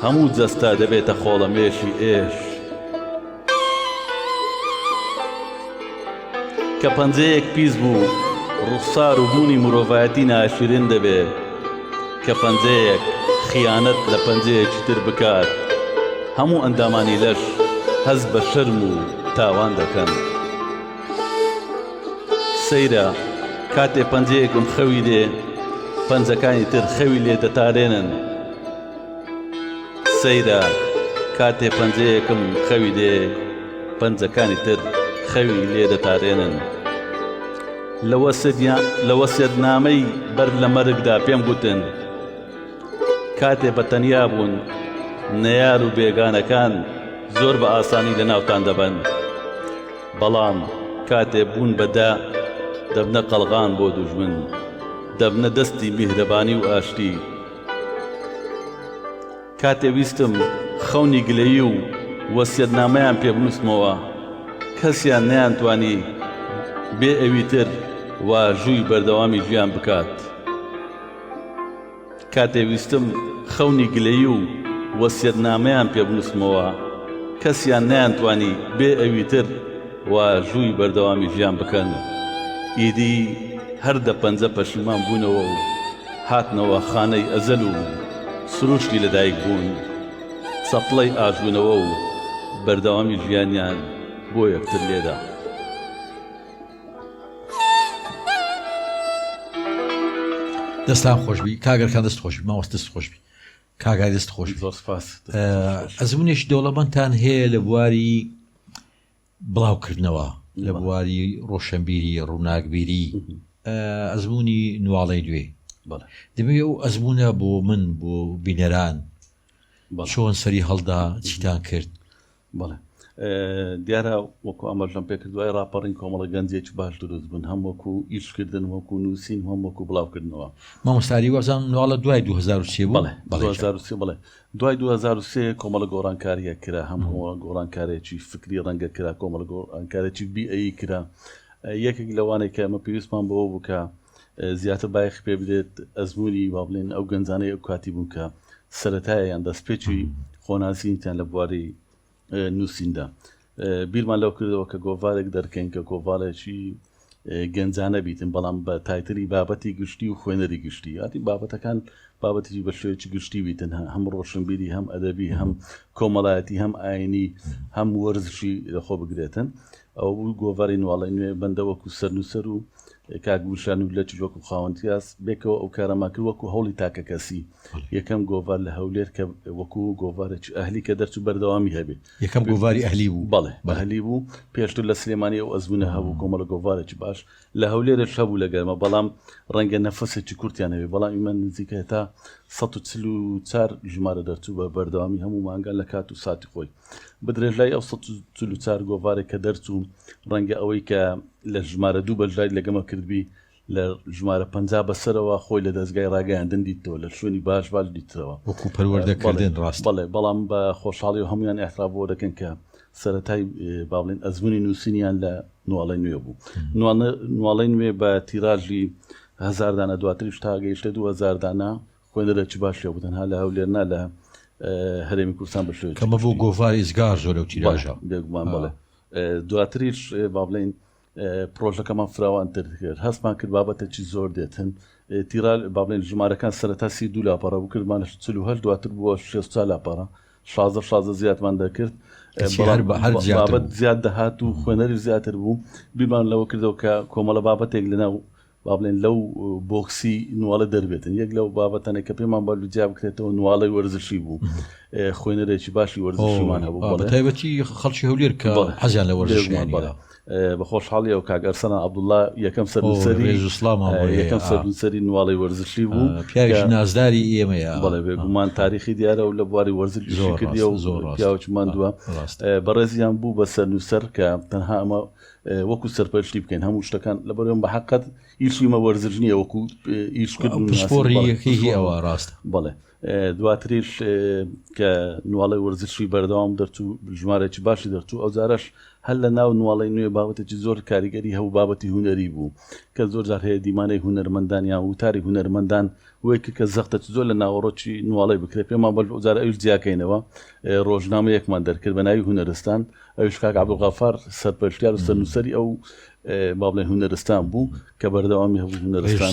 هەموو جەستە دەبێتە خۆڵەمێشی ئێش. کە پەنجەیەک پیس بوو ڕوخسار و بوونی مرۆڤایەتی ناشرین دەبێ. کە پەنجەیەک خیانەت لە پەنجەیەکی تر بکات هەموو ئەندامانی لەش هەز بە شەرم و تاوان دەکەن. سەیرە کاتێ پەنجەیەکم خەوی دێ پەنجەکانی تر خەوی لێ دەتارێنن. سەیرە کاتێ پەنجەیەکم خەوی دێ پەنجەکانی تر خەوی لێ دەتارێنن. لە وەسیەتنامەی بەر لە مەرگدا پێم گوتن کاتێ بەتەنیا بوون نەیار و بێگانەکان زۆر بە ئاسانی لە ناوتان دەبن، بەڵام کاتێ بوون بەدا دەبنە قەڵغان بۆ دوژمن، دەبنە دەستی میهرەبانی و ئاشتی. کاتێ ویستم خەونی گلەیی و وەسیەتنامەیان پێ بنووسمەوە کەسیان نەیانتوانی بێ ئەوی تر واژووی بەردەوامی ژیان بکات. کاتێ ویستم خەونی گلەیی و وەسیەتنامەیان پێ بنووسمەوە کەسیان نەیانتوانی بێ ئەوی تر واژووی بەردەوامی ژیان بکەن. ئیدی هەردە پەنجە پەشیمان بوونەوە و هاتنەوە خانەی ئەزەل و سروشتی لەدایک بوون، چەپڵەی ئاژوونەوە و بەردەوامی ژیانیان بۆ یەکتر لێدا. دەستان خۆشبی کاگەرکان دەست خۆشبی ماوەست دەست خۆشبی کاگای دەست خۆش. ئەزمونێکی دەوڵەمەندتان هەیە لە بواری بڵاوکردنەوە، لە بواری ڕۆشنبیری ڕووناکبیری، ئەزمموی نواڵەی دوێ. دەبێت ئەو ئەزمونە بۆ من بۆ بینەران چۆن سەری هەڵدا چیتان کرد؟ بەڵێ دیارە وەکو ئەمەژەم پێکردوای ڕاپەڕین کۆمەڵە گەنجێکی باش دروست بوون، هەم وەکو ئیشکردن وەکو نووسین هەم وەکو بڵاوکردنەوە. مامۆستاری وەزان نواڵە دوای 2003 بوو. بڵێ دوای 2003 کۆمەڵە گۆڕانکاریە کرا، هەم گۆڕانکارێکی فکری ڕەنگە کرا، کۆمەڵە گۆڕانکارێکی بیئی کرا. یەکێک لەوانەیە کە ئەمە پێویستمان بەوە بووکە زیاتر بایەخ پێ بدێت ئەزمموی وا بڵێن ئەو گەنجانەی ئەو کاتی بوون کە سەرەتایەیان دەستپێکی خۆناسیینیان لە بواری نووسیندا. بیرمان لەو کردەوە کە گۆڤارێک دەرکەین کە گۆڤارێکی گەنجانە بیتن، بەڵام بە تایتری بابەتی گشتی و خوێنەری گشتی. ئاتی بابەتەکان بابەتی بە شێوەیەکی گشتی بیتن، هەم ڕۆشنبیری، هەم ئەدەبی، هەم کۆمەڵایەتی، هەم ئاینی، هەم وەرزشی لەخۆ بگرێتن. ئەو بوو گۆڤاری نواڵەی نوێ بەندە وەکو سەرنووسەر و کاگوشان و لە وەکو خاوەنتیاس بێکەوە ئەو کارەما کرد وەکو هەوڵی تاکە کەسی. یەکەم گۆڤار لە هەولێر کە وەکو گۆڤارێکی ئەهلی کە دەرچوو بەردەوامی هەبێت. یەکەم گۆڤاری ئەهلی بوو. بەڵێ ئەهلی بوو. پێشتر لە سلێمانی ئەو ئەزمونە هەبوو کۆمەڵە گۆڤارێکی باش لە هەولێرش هەبوو لە گەرمە، بەڵام ڕەنگە نەفەسێکی کورتیان هەبێت. بەڵام ئیمە نزیکە هێتا 144 ژمارە دەرچوو بە بەردەوامی هەموو مانگە لە کات و ساتی خۆی. بدرێژلای ئەو 144 گۆڤارێک کە دەرچوو ڕەنگە ئەوەی کە لە ژمارە دوو بەژای لەگەمە کردبی لە ژمارە 50 بەسەرەوە خۆی لە دەستگای ڕاگەیاندن دیتەوە لە شوێنی باش دیتەوە وەکو پەروەردەکردن ڕاست. بەڵێ بەڵام بە خۆشحاڵی و هەمویان ئاحترام بۆ دەکەن کە سەرەتای با بڵێن ئەزمموی نووسینیان لە نواڵەی نوێ بوو. نواڵەی نوێ بە تیراژی 1000 دانە دواتریش تا گەیشتە 2000 دانە خوێنەرێکی باش لێ بوو، تەنها لە هەولێرنا لە هەرێمی کوردستان بەشێت کەمە بۆ گۆڤاری ئزگار زۆر و تیراژە بێگومان. بڵێ دواتریش با بڵێن پرۆژەکەمان فراوانتر کرد، هەستمان کرد بابەتێکی زۆر دێتن. تیرال با بڵێن ژمارەکان سەرەتا 32 لاپەڕە بوو، کردمانە 48 دواتر بووە 60 لاپەڕە، 16 زیاتمان دەکرد. بابەت زیاد دەهات و خوێنەری زیاتر بوو. بیرمان لەوە کردەوە کە کۆمەڵە بابەتێک لەناو با بڵێن لەو بۆکسی نواڵە دەربێتن. یەک لەو بابەتانێک کە پێمان بەلوجیا بکرێتەوە نواڵەی وەرزشی بوو، خوێنەرێکی باشی وەرزشیمان هەبوو. بەتایبەتی خەڵکی هەولێر کە حەزیان لە وەرزشیان بەخۆشحاڵی ئەو کاک ئەرسەلان عەبدوڵڵا یەکەم سەرنووسەری نواڵەی وەرزشی بوو پیاوێکی نازداری ئێمەیە بەڵێ بێگومان تاریخی دیارە و لە بواری وەرزش کردی و پیاوەکیمان دووە بەڕێزیان بوو بە سەرنووسەر کە تەنها ئەمە وەکو سەرپەرشتی بکەین هەموو شتەکان لەبەرەوەم بە حەقەت ئیشیمە وەرزش نییە وەکو ئیشکردن پسپۆڕیەکەی ئەوە ڕاستە بەڵێ دواتریش کە نواڵی وەرزشی بەردەوام دەرچوو ژمارەی باشی دەرچوو ئەو جارەش هەر لە ناو نواڵی نوێ بابەتێکی زۆر کاریگەری هەوو بابەتی هوەری بوو کە زۆر جار هەیە دیمانەی هوەرمەندان یان وتاری هوەرمەندان وەی کە زەختە زۆر لە ناوەڕۆکی نواڵی بکرێت پێمان بەل جار ئەوش جیاکەینەوە ڕۆژنامەیەکمان دەرکرد بە ناوی هوەرستان ئەوش کاک عەبدولغەفار سەرپەرشتیار و سەرنووسەری ئەو با بڵێن هوەرستان بوو کە بەردەوامی هەبوو هوەرستان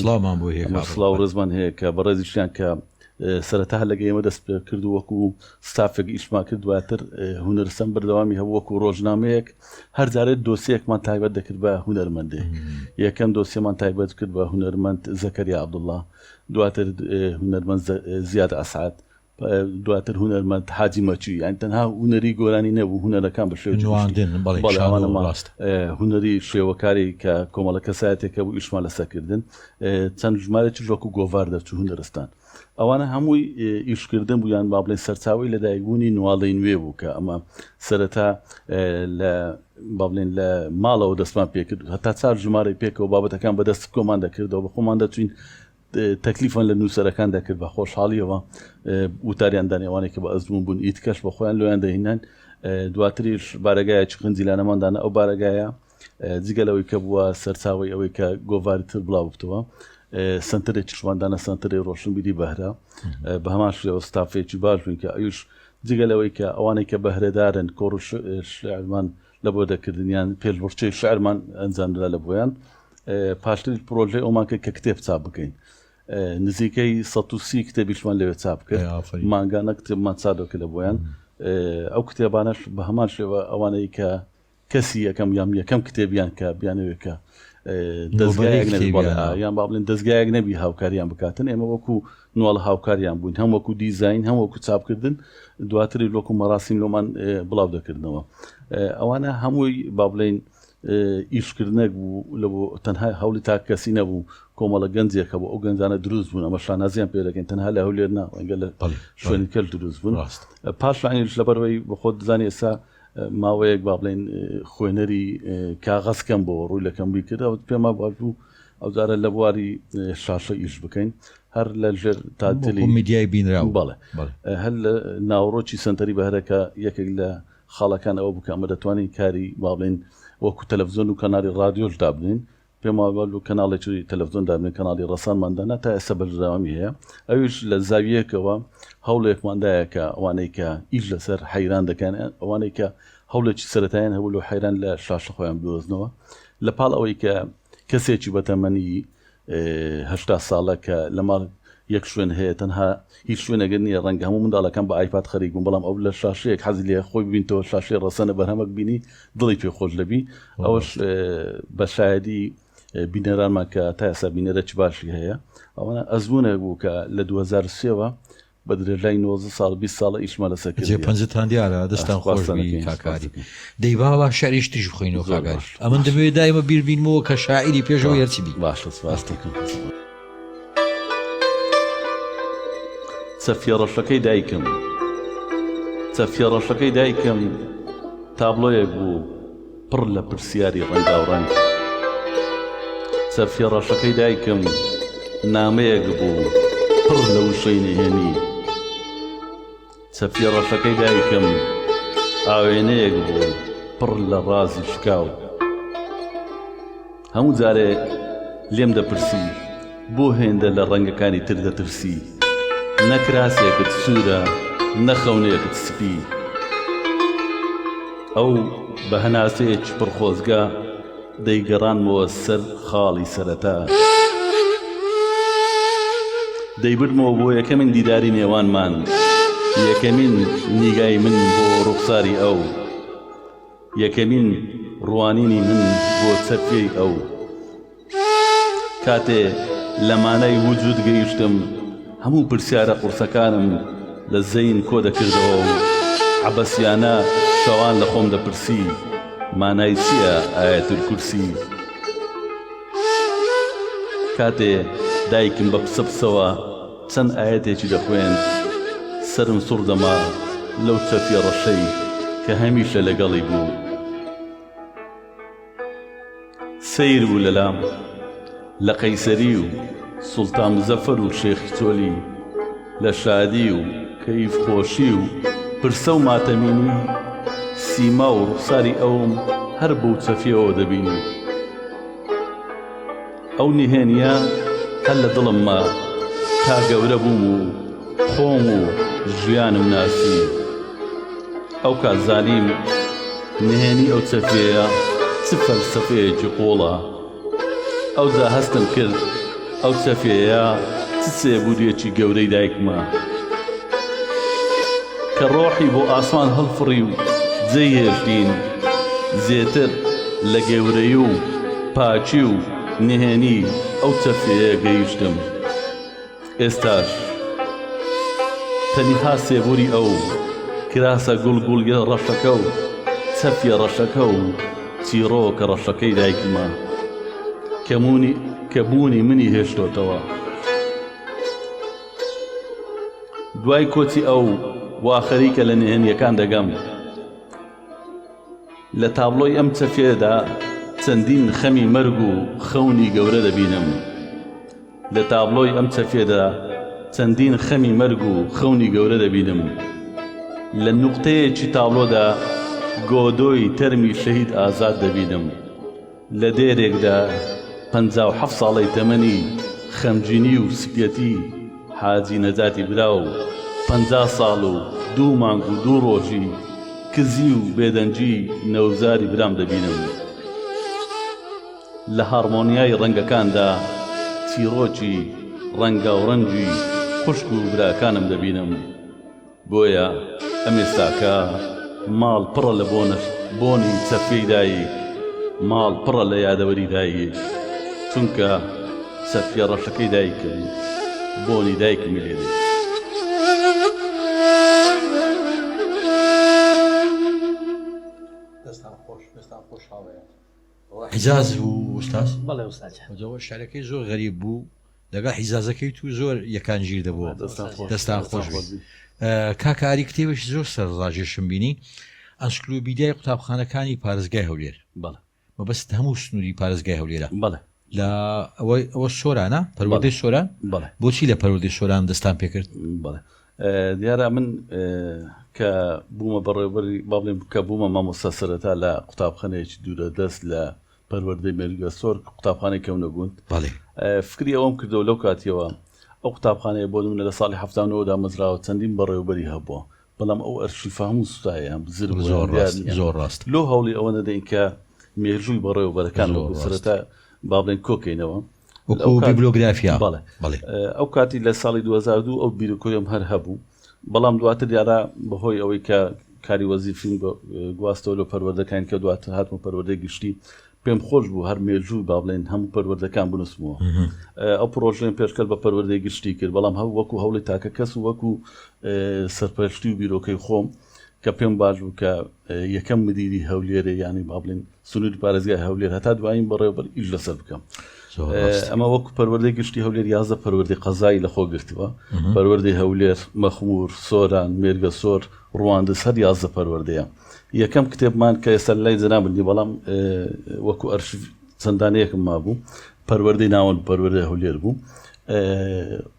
سڵاو ڕێزمان هەیە کە بەڕێزیشیان کە سەرەتا لەگە ئێمە دەست کرد وەکو ستافێک ئیشمان کرد دواتر هوەرستان بەردەوامی هەبوو وەکو ڕۆژنامەیەک هەر جارێت دۆسیەکمان تایبەت دەکرد بە هوەرمەندێ یەکەم دۆسیەمان تایبەت کرد بە هوەرمەند زەکەریا عەبدوڵڵا دواتر هوەرمەند زیاد ئەسعەد دواتر هوەرمەند حاجی مەچووی یان تەنها هوەری گۆرانی نەبوو هوەرەکان بە هوەری شێوەکاری کە کۆمەڵە کەسایەتێکە بوو ئیشمان لەسەرکردن چەند ژمارەی وەکو گۆڤار دەرچوو هوەرستان ئەوانە هەمووی ئیشکردن بوو یان با بڵێن سەرچاوی لەدایکبوونی نواڵەی نوێ بوو کە ئەمە سەرەتا لە با بڵێن لە ماڵەوە دەستمان پێکرد هەتا چار ژمارەی پێکەوە بابەتەکان بەدەست کۆمان دەکردەوە بە خۆمان دەچوین تەکلیفان لە نووسەرەکان دەکرد بە خۆشحاڵیەوە وتاریاندانی ئەوانێک کە بە ئەزمون بوون ئیتکەش بە خۆیان لۆیان دەهێنان دواتریش بارەگایەکی قنجیلانەماندانە ئەو بارەگایە جگەلەوەی کە بووە سەرچاوی ئەوەی کە گۆڤاری تر بڵاو بتەوە سنتەرێکی شماندانە سنتەری ڕۆشنبیری بەهرا بە هەمان شێوە ستافێکی باش بوون کە ئەوش جگەلەوەی کە ئەوانەی کە بەهرەدارن کۆڕ شعرمان لە بۆ دەکردنیان پێشبڕچەی شعرمان ئەنجامدا لە بۆیان پاشتری پرۆژەی ئەومان کرد کە کتێب چاپ بکەین نزیکەی 130 کتێبیشمان لەوێ چاپ کرد مانگانە کتێبمان چاپدەکە لە بۆیان ئەو کتێبانەش بە هەمان شێوە ئەوانەی کە کەسی یەکەم یان یەکەم کتێبیان کە بیانەوێکە یان با بڵێن دەستگایەک نەبی هاوکاریان بکاتن ئێمە وەکو نواڵە هاوکاریان بووین هەم وەکو دیزاین هەم وەکو چاپکردن دواتری وەکو مەراسیم لۆمان بڵاو دەکردنەوە ئەوانە هەمووی با بڵێن ئیشکردنێک بوو لە بۆ تەنها هەوڵی تا کەسی نەبوو کۆمەڵە گەنجێکە بۆ ئەو گەنجانە دروست بوون ئەمە شانازیان پێ دەکەین تەنها لە هەولێر ناوەنگە لە شوێنی کەل دروست بوون پاشانیش لەبەرەوەی بە خۆت دزانی ئێستا ماوەیەک با بڵێن خوێنەری کاغەزکەم بۆ ڕووی لەکەمبی کرد پێما بوو ئەو جارە لە بواری شاشە ئیش بکەین هەر لە ژێر تاتلی میدیای بینرا بەڵێ هەر لە ناوڕۆکی سنتەری بەهرەکە یەکێک لە خاڵەکان ئەوە بکە ئەمە دەتوانین کاری با بڵێن وەکو تەلەڤیزۆن و کەناڵی رادیۆش دابنین پێم وایە کەناڵێکی تەلەڤیزۆن دابنین کەناڵی ڕەسانماندانا تا ئێستا بەردەوامی هەیە ئەویش لە زاویەکەوە هەوڵێکماندایە کە ئەوانەی کە ئیش لەسەر حەیران دەکەن ئەوانەی کە هەوڵێکی سەرەتاییان هەبوو لە حەیران لە شاشە خۆیان بدۆزنەوە لە پاڵ ئەوەی کە کەسێکی بەتەمەنی 80 ساڵە کە لە ماڵ یەک شوێن هەیە تەنها هیچ شوێنەگەر نییە ڕەنگە هەموو منداڵەکان بە ئایپاد خەریک بوون بەڵام ئەو لە شاشەیەک حەزی لێ خۆی ببینتەوە شاشەی ڕەسەنە بەرهەمەک بینی دڵی پێ خۆش دەبی ئەوەش بە شایەدی بینەرانمان کە تا ئێستا بینەرەکی باشی هەیە ئەوانە ئەزمونێک بوو کە لە 2003ەوە بە درێژای 90 ساڵ 20 ساڵە ئیشمە لەسەر کرد پەنجتان دیارە دەستان خۆشبی کاکاری دەیباوە شعریش تیژ بخۆینەوە کاکاری ئەمن دەبێت دایمە بیربینمەوە کە شاعری پێشەوە یەرچبی باشە سپاسەکەم چەفیێڕەشەکەی دایکم چەفیێڕەشەکەی دایکم تابلۆیەک بوو پڕ لە پرسیاری ڕەنگاوڕەنگ چەفیێڕەشەکەی دایکم نامەیەک بوو پڕ لە وشەی نهێنی چەفیێڕەشەکەی دایکم ئاوێنەیەک بوو پڕ لە ڕازی شکاو هەموو جارێ لێم دەپرسی بۆ هێندە لە ڕەنگەکانی تر دەترسی نەکراسێکت سوورە نەخەونەیەکت سپی ئەو بە هەناسەیەکی پڕخۆزگا دەیگەڕانمەوە سەر خاڵی سەرەتا دەیبردمەوە بۆ یەکەمین دیداری نێوانمان یەکەمین نیگای من بۆ ڕوخساری ئەو یەکەمین ڕوانینی من بۆ چەپێی ئەو کاتێ لەمانای وجود گەیشتم هەموو پرسیارە قورسەکانم لە زەین کۆ دەکردەوە و عەبەسیانە شەوان لە خۆم دەپرسی مانای چییە ئایەتول کورسی؟ کاتێ دایکم بە پسەوە چەند ئاەتێکی دەخوێن سرم سوڕ دەما لەو چەفی ڕەشەی کە هەمیشە لەگەڵی بوو. سیر بوو لەلام لە قەیسەری و سوڵتان مزەفەر و شێخی چۆلی، لە شادی و کەیف خۆشی و پرسە و ماتەمینی، سیما و ڕوخساری ئەوم هەر بەو چەفیەوە دەبینی. ئەو نهێنیە هەر لە دڵم ما تا گەورە بووم و خۆم و ژیانم ناسی. ئەو کات زانیم نهێنی ئەو چەفەیە چ فەلسەفەیەکی قوڵە. ئەوجا هەستم کرد ئەو چەفەیە چ سێبوریەکی گەورەی دایکمە کە ڕۆحی بۆ ئاسمان هەڵفڕی و جێی هێشتین، زێتر لە گەورەی و پاچی و نهێنی ئەو چەفەیە گەیشتم. ئێستاش تەنیها سێبوری ئەو کراسە گوڵگوڵگە ڕەشەکە و چەفیە ڕەشەکە و چیرۆکە ڕەشەکەی دایکمە کە بوونی منی هێشتۆتەوە. دوای کۆچی ئەو وا خەریکە لە نهێنیەکان دەگەم. لە تابلۆی ئەم چەفێدا چەندین خەمی مەرگ و خەونی گەورە دەبینم. لە تابلۆی ئەم چەفێدا چەندین خەمی مەرگ و خەونی گەورە دەبینم. لە نوقتەیەکی تابلۆدا گۆدۆی تەرمی شەهید ئازاد دەبینم. لە دێرێکدا 57 ساڵەی تەمەنی خەمجینی و سکێتی حاجی نەجاتی برا و 50 ساڵ و 2 مانگ و 2 ڕۆژی کزی و بێدەنجی نەوزاری برام دەبینم. لە هارمۆنیای ڕەنگەکاندا چیرۆکی ڕەنگە و ڕەنگی خوشک و براکانم دەبینم. بۆیە ئەم ئێستاکە ماڵ پڕە لە بۆنی چەفەی دایک، ماڵ پڕە لە یادەوەری دایک، چونکە چەفیە ڕەشەکەی دایکم بۆنی دایکمی لێ دێت. حیجاز بوو ئوستاز؟ بەڵێ ئوستاد جەوە شارەکەی زۆر غەریب بوو، لەگەڵ حیجازەکەی تو زۆر یەکان گیر دەبووە. دەستان خۆش بوو. کاکاری کتێبش زۆر سەرڕاجێشم بینی ئەنسکلۆپیدیای قوتابخانەکانی پارێزگای هەولێر. بەڵێ مەبەست هەموو سنووری پارێزگای هەولێرە. بەڵێ لە ئەوە سۆرانە پەروەردەی سۆران. بەڵێ بۆچی لە پەروەردەی سۆران دەستان پێکرد؟ بەڵێ دیارە من کە بوومە بەڕێوەبەری با بڵێم کە بوومە مامۆستا سەرەتا لە قوتابخانەیەکی دوورە دەست لە پەروەردەی مێرگە سۆر قوتابخانەی کەونەگوند. بەڵێ فکری ئەوەم کردەوە لەو کاتیەوە ئەو قوتابخانەیە بۆ منە لە ساڵی 79دا مزراوە چەندین بەڕێوەبەری هەبووە، بەڵام ئەو ئەرشیفە هەموو سوتایە زۆر ڕاست. لۆ هەوڵی ئەوە نەدەین کە مێژووی بەڕێوەبەرەکان سەرەتا با بڵێن کۆکەینەوە وەکو بیبلۆگرافیا. بەڵێ ئەو کاتی لە ساڵی 2002 ئەو بیرۆکۆیم هەر هەبوو، بەڵام دواتر دیارە بەهۆی ئەوەی کە کاری وەزیفین گواستەوە لە پەروەردەکان کە دواتر هاتمە پەروەردەی گشتی پێم خۆش بوو هەر مێژوو با بڵێن هەموو پەروەردەکان بنووسمەوە. ئەو پرۆژەیەم پێشکەل بە پەروەردەی گشتی کرد، بەڵام هەوو وەکو هەوڵی تاکە کەس و وەکو سەرپەرشتی و بیرۆکەی خۆم کە پێم باش بوو کە یەکەم مدیری هەولێرە یانی با بڵێن سنووری پارێزگای هەولێر هەتا دوایین بەڕێوەبەر ئیش لەسەر بکەم. ئەمە وەکو پەروەردەی گشتی هەولێر 11 پەروەردەی قەزایی لەخۆ گرتووە. پەروەردەی هەولێر، مەخمور، سۆران، مێرگە سۆر، ڕواندز هەر 11 پەروەردەیە. یەکەم کتێبمان کە ئێستا لای جەنابنی بەڵام وەکو ئەرشیف چەندانەیەکم مابوو پەروەردەی ناوەند پەروەردەی هەولێر بوو.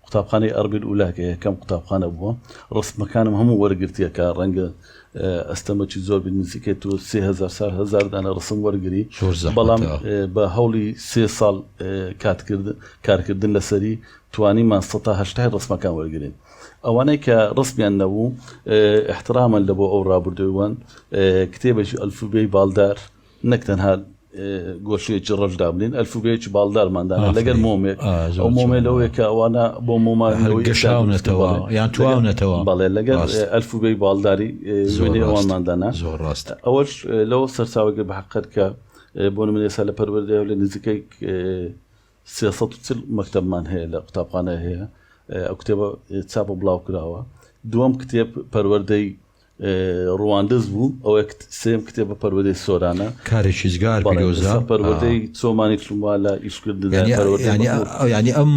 قوتابخانەی ئەربیل ئولاکە یەکەم قوتابخانە بووە. ڕستمەکانم هەموو وەرگرتیە کە ڕەنگە ئەستەمەکی زۆر نزیکێت و 3000 دانە ڕسم وەرگری، بەڵام بە هەوڵی 3 ساڵ کارکردن لەسەری توانیمان 180 ڕسمەکان وەرگرین. ئەوانەی کە ڕسمیان نەبوو احترامان لە بۆ ئەو ڕابردووان کتێبێکی ئەلفوبێی باڵدار نەک تەنها گۆشەیەکی ڕەشدا بنین ئەلفوبێکی باڵدارماندانە لەگەر مۆمێک ئەو مۆمێ لەوەیە کە ئەوانە بۆ مۆمانەوەی گەشاونەتەوە یان تواونەتەوە. بەڵێ لەگەر ئەلفوبێی باڵداری وێنەی ئەوانماندانە. زۆر ڕاست. ئەوەش لەوە سەرچاوەگە بە حەقیقەت کە بۆ نمونە ئێستا لە پەروەردەی لە نزیکەی 340 مەکتەبمان هەیە لە قوتابخانە هەیە. ئەو کتێبە چاپە بڵاو کراوە. دووەم کتێب پەروەردەی ڕواندز بوو ئەوە سێم کتێبە پەروەردەی سۆرانە کارێکی زگار پیرۆزە پەروەردەی چۆمانی چووموا لە ئیشکردن ینی ئەم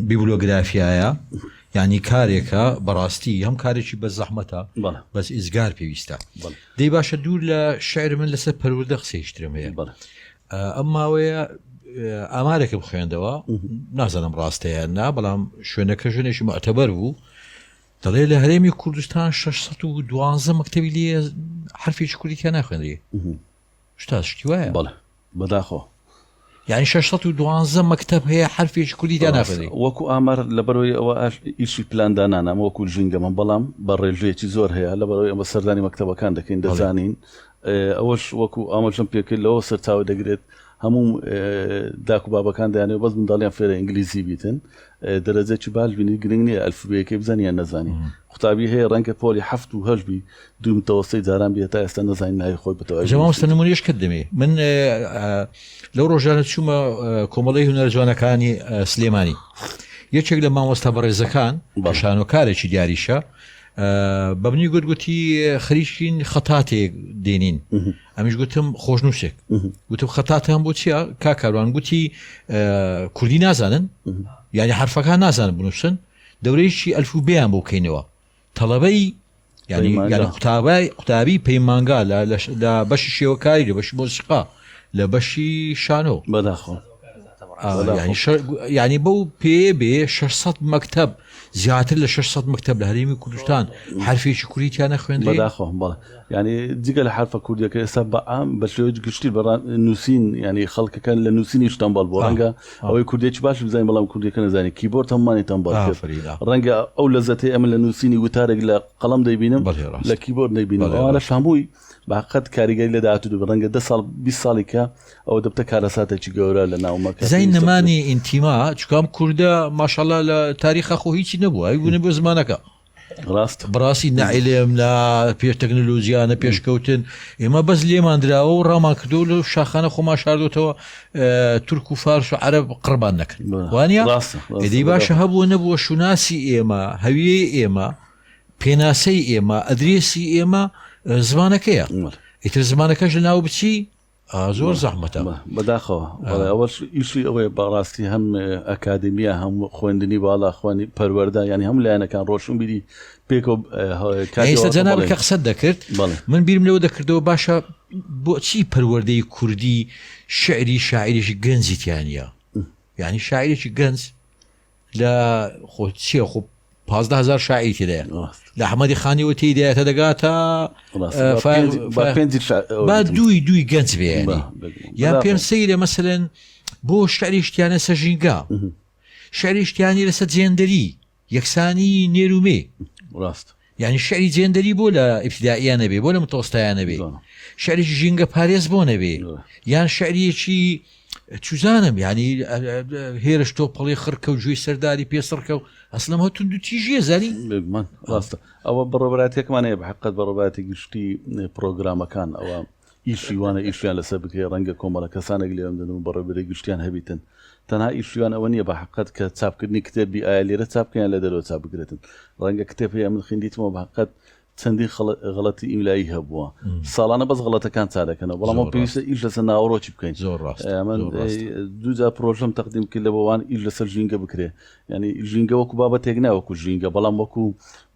بیبلۆگرافیایە ینی کارێکە بەڕاستی هەم کارێکی بە زەحمەتە بەس ئیزگار پێویستە دەی باشە دوور لە شعر من لەسەر پەروەردە قسەیشترم هەیە ئەم ماوەیە ئامارێکە بخوێندەوە نازانم ڕاستەیە نا بەڵام شوێنەکە ژنێکی معتەبەر بوو دەڵێ لە هەرێمی کوردستان 612 مەکتەبی لێ حرفێکی کوردیتیان ناخوێنرێ شتا شتی وایە بەداخۆ یعنی 612 مەکتەب هەیە حرفێکی کوردیتیان ناخوێنرێ وەکو ئامار لە بەرەوەی ئەوە ئیشی پلاندانانە وەکو ژینگەمە بەڵام بە ڕێژەیەکی زۆر هەیە لە بەرەوەی ئەمە سەردانی مەکتەبەکان دەکەین دەزانین ئەوەش وەکو ئاماژەم پێکرد لەوە سەرچاوە دەگرێت هەموو داک و بابەکان دەیانێت بەس منداڵیان فێرە ئینگلیزی بیتن دەرەجەی باش بینی گرنگ نییە ئەلفبەیەکەی بزانیان نەزانی قوتابی هەیە ڕەنگە پۆلی 7 و 8 بی دوو متەوەسەی جاران بێت تا ئێستا نەزانین ناوی خۆی بتەوە ژەماوەستە نمونەیەش کردمێ من لەو ڕۆژانە چوومە کۆمەڵەی هونەرە جوانەکانی سلێمانی یەکێک لە مامۆستا بەڕێزەکان شانۆکارێکی دیاریشە بەبنی گوتگوتی خەریشین خەتاتێک دێنین ئەمیش گوتم خۆشنووسێک گوتم خەتاتیان بۆ چییە کاکاروان گوتی کوردی نازانن یعنی حرفەکان نازانن بنووسن دەورەیەکی ئەلفوبێیان بۆ بکەینەوە تەڵەبەی یعنی قوتابی پەیمانگا لە بەشی شێوەکاری لە بەشی مۆسیقا لە بەشی شانۆ بەداخۆ یعنی بەو پێ بێ 600 مەکتەب زیاتر لە 600 مەکتەب لە هەرێمی کوردستان حرفێکی کوردیتیانە خوێندرێ بەداخۆ بەڵێ ینی جگە لە حرفە کوردیەکە ئێستا بەعام بە شێوەیەکی گشتی بەڕان نووسین ینی خەڵکەکان لە نووسینی شتەمبەڵ بۆ ڕەنگە ئەوەی کوردێکی باش بزانین بەڵام کوردیەکە نەزانێت کیبۆرد هەمومانی تەمبەڵ ڕەنگە ئەو لەزەتەی ئەمە لە نووسینی وتارێک لە قەڵەم دەیبینم لە کیبۆرد نەیبینم ئەوانە شامووی باقەت کاریگەری لە داهاتوو ڕەنگە 10 ساڵ 20 ساڵی کە ئەوە دەبتە کارەساتێکی گەورە لە ناومەکە زین نەمانی ئینتیما چکام کووردە ماشەڵڵا لە تاریخە خۆ هیچی نەبووە ئەی بوونە بۆ زمانەکە ڕاست بڕاستی نائیلێم لە پێش تەکنۆلۆژیانە پێشکەوتن ئێمە بەس لێمان درراوە و ڕامان کردو لە شاخانە خۆمان شاردوتەوە تورک و فارس و عەرەب قڕبان نەکرد وانە ئێدەی باشە هەبووە نەبووە شوناسی ئێمە هەویەی ئێمە پێناسەی ئێمە ئەدرێسی ئێمە زمانەکەیە ئیتر زمانەکەش لە ناو بچی زۆر زەحمەتە بەداخەوە ئەوەش ئیشی ئەوەیە بەڕاستی هەم ئەکادمیە هەم خوێندنی باڵا خوێنی پەروەردە ینی هەم لایەنەکان ڕۆشن بیری پێکەوە ئێستا جەنابەکە قسەت دەکرد من بیرم لەوە دەکردەوە باشە بۆچی پەروەردەی کوردی شعری شاعریشی گەنجیتیانە یعنی شاعرێکی گەنج لە خۆ چیە خۆ 15,000 شاعری تێدایە لە حەمەدی خانیەوە تێدایەتە دەگاتە با دوی گەنج بێنی یان پێم سەیرە مەسەلەن بۆ شعریشتیانە سەژینگا شعریشتیانی لەسەر جێندەری یەکسانی نێرومێ ڕاست یعنی شعری جێندەری بۆ لە ئیبتیدائیانە بێ بۆ لە متۆستایانە بێ شعریی ژینگە پارێز بۆ نەبێ یان شعریەکی چوزانم ینی هێرش تۆ پەڵی خڕکە و گوێی سەرداری پێسڕکە و ئەسلم هە تونند و تیژیە زانی ڕاستە ئەوە بەڕۆبەتێکمانەیە بەحقت بەڕۆباتی گشتی پرۆگرامەکان ئەوە ئیشیوانە ئیشیان لەسەر بکرێ ڕەنگە کۆمەڵە کەسانێک لێم دەن و بەڕێبەری گشتیان هەبیتن تەنها ئیشیوان ئەوە نییە بە حقت کە چاپکردنی کتێبی ئایا لێرە چاپکەیان لە دەرەوە چاپ بگرێتن ڕەنگە کتێب هەیە من خوێندیتمەوە بە حقت چەندی غڵەتی ئیملایی هەبووە ساڵانە بەس غڵەتەکان چاکەنەوە بەڵام پێویستە ئیش لەسەر ناوەڕۆکی بکەین زۆر ڕاست دووجا پرۆژەم تەقدیم کرد لە بەوان ئیش لەسەر ژینگە بکرێ ینی ژینگە وەکو بابەتێک ناوەکو ژینگە بەڵام وەکو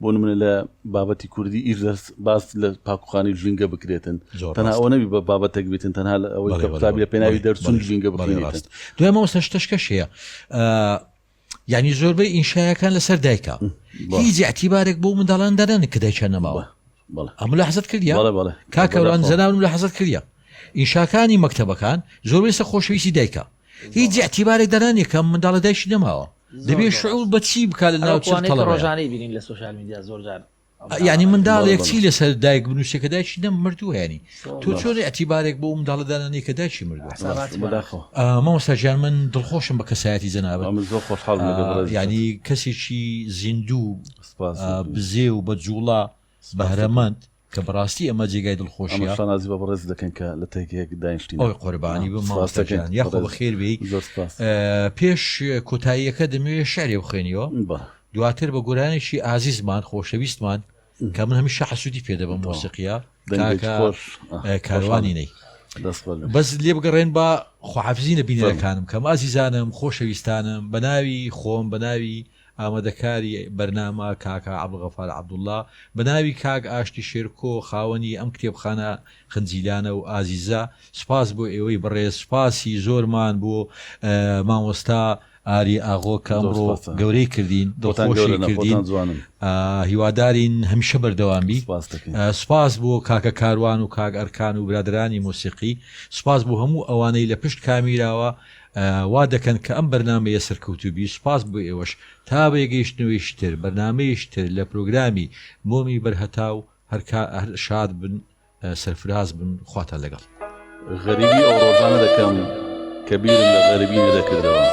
بۆ نمونە لە بابەتی کوردی ئیش باس لە پاکوخانی ژینگە بکرێتن تەنها ئەوە نەبی بە بابەتێک بێتن تەنها ئەوەی کە قوتابی لە پێناوی دەرچوون ژینگە بخوێنیتن دوای مەوەستە شتەشکەش هەیە یعنی زۆربەی ئینشایەکان لەسەر دایکە هیچ اعتیبارێک بۆ منداڵان دەرەن کە دایکیان نەماوە ئەم لە حەزت کردیا کاکەوران زەناون لە حەزت کردیا ئینشاکانی مەکتەبەکان زۆربەی سە خۆشەویستی دایکە هیچ اعتیبارێک دەران یەکەم منداڵە دایکی نەماوە دەبێت شعور بەچی بکات لە ناو ڕۆژانەی بینین لە سوشال میدیا زۆرجار یعنی منداڵێک چی لەسەر دایک بنووسێ کە دایکی نەم مردووە ینی تۆ چۆن اعتیبارێک بۆ منداڵەدانانی کە دایکی مردووە مامۆستاژیان من دڵخۆشم بە کەسایەتی جەنابەت ینی کەسێکی زیندوو بزێ و بە جوڵا بەهرەمەند کە بەڕاستی ئەمە جێگای دڵخۆشیە نازی بە بەڕێز دەکەن کە لە تێکێک داینشتین ئەوی قوربانی بە مامۆستاژیان یاخۆ بەخێر بێ پێش کۆتاییەکە دەمەوێت شعرێ بخوێنیەوە دواتر بە گۆرانێکی ئازیزمان خۆشەویستمان کە من هەمیشە حەسوودی پێدەبم مۆسیقیە دەنگێکی کاکە خۆش کاروانی نەی دەست بەڵێ. بەس لێ بگەڕێن بە خۆحافزینە بینەرەکانم کەم ئازیزانم خۆشەویستانم بە ناوی خۆم بە ناوی ئامادەکاری بەرنامە کاکە عەبدوڵغەفار عەبدوڵڵا بە ناوی کاک ئاشتی شێرکۆ خاوەنی ئەم کتێبخانە خنجیلانە و ئازیزە سپاس بۆ ئێوەی بەڕێز سپاسی زۆرمان بۆ مامۆستا ئاری ئاغۆ کە ئەمڕۆ گەورەی کردین دڵخۆشی کردین هیوادارین هەمیشە بەردەوامبی سپاس بۆ کاکە کاروان و کاک ئەرکان و برادرانی مۆسیقی سپاس بۆ هەموو ئەوانەی لە پشت کامیراوە وا دەکەن کە ئەم بەرنامەیە سەرکەوتوبی سپاس بۆ ئێوەش تا بە یەگەیشتنەوەیشتر بەرنامەیشتر لە پرۆگرامی مۆمی بەرهەتا و هەر شاد بن سەرفراز بن خواتان لەگەڵ. غەریبی ئەو ڕۆژانە دەکەم کە بیرم لە غەریبی نەدەکردەوە.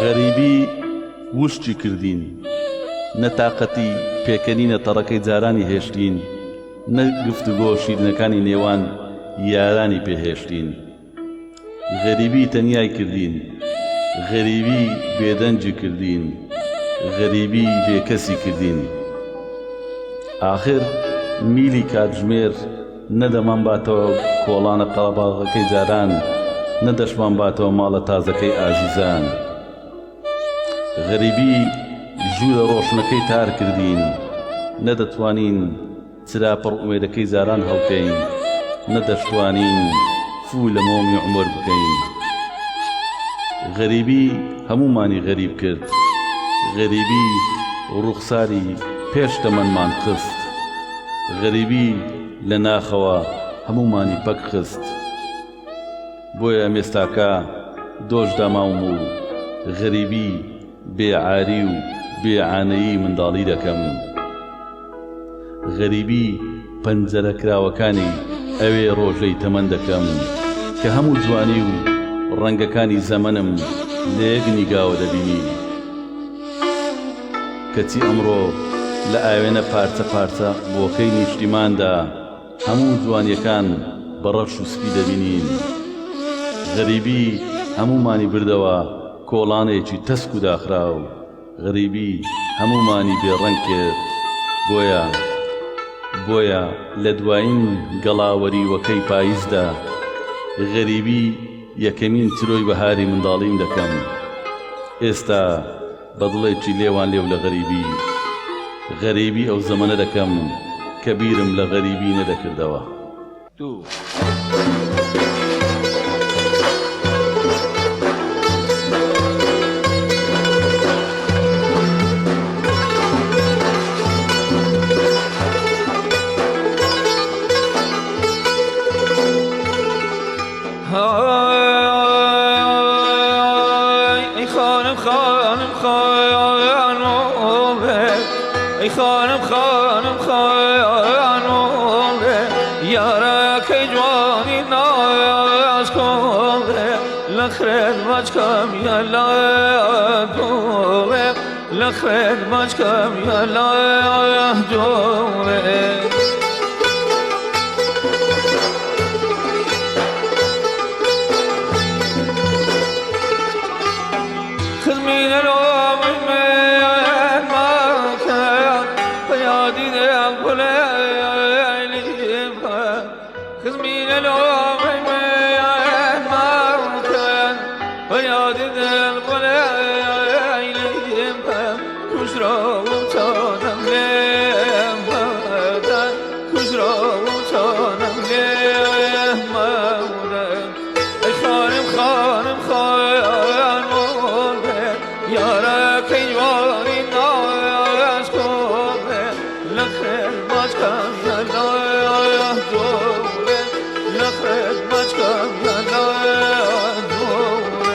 غەریبی وشتی کردین نەتاقەتی پێکەنینە تەڕەکەی جارانی هێشتین نەگفتوگۆ شیرنەکانی نێوان یارانی پێهێشتین. غەریبی تەنیای کردین غەریبی بێدەنجی کردین غەریبی بێکەسی کردین. آخر میلی کاتژمێر نەدەمان باتەوە کۆڵانە قەڵەباغەکەی جاران نەدەشمان باتەوە ماڵە تازەکەی ئازیزان. غەریبی ژوورە ڕۆشنەکەی تار کردین نەدەتوانین چراپڕ ئومێدەکەی زاران هەڵکەین نەدەشتوانین فو لە مۆمی عومر بکەین. غەریبی هەمومانی غەریب کرد غەریبی ڕوخساری پێش تەمەنمان خست غەریبی لە ناخەوە هەمومانی پەک خست. بۆیە مێستاکە دۆش داماوم و غەریبی بێعاری و بێعانەیی منداڵی دەکەم. غەریبی پەنجەرە کراوەکانی ئەوێ ڕۆژەی تەمەن دەکەم کە هەموو جوانی و ڕەنگەکانی زەمەنم لە یەک نیگاوە دەبینی. کەچی ئەمڕۆ لە ئاوێنە پارچە پارچە بۆکەی نیشتیماندا هەموو جوانیەکان بە ڕەش و سپی دەبینین. غەریبی هەمومانی بردەوە کۆڵانێکی تەسک و داخراو غەریبی هەمومانی بێڕەنگ کرد. بۆیە لە دوایین گەڵاوەریوەکەی پاییزدا غەریبی یەکەمین ترۆی بەهاری منداڵیم دەکەم. ئێستا بەدڵێکی لێوان لێو لە غەریبی ئەو زەمەنە دەکەم کە بیرم لە غەریبی نەدەکردەوە. لخرد ماچکم یالا دوره خزمین الامن من ماکن بیادی دل بلیم خزمین الامن من ماکن بیادی دل بلیم کش را تانم لیم مدن کش را تانم لیم مدن ای خانم خانم یارا کیوانی ناز کنه لخر ماچکم یالا دوره لخر ماچکم یالا دوره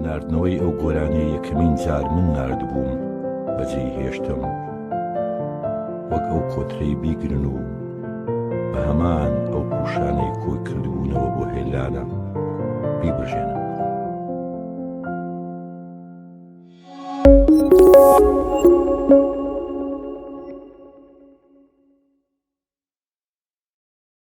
ناردنەوەی ئەو گۆرانەی یەکەمین جار من ناردبووم بەجێی هێشتم وەک ئەو کۆترەی بیگرن و بە هەمان ئەو پوشانەی کۆی کردبوونەوە بۆ هێلانە بیبژێنم.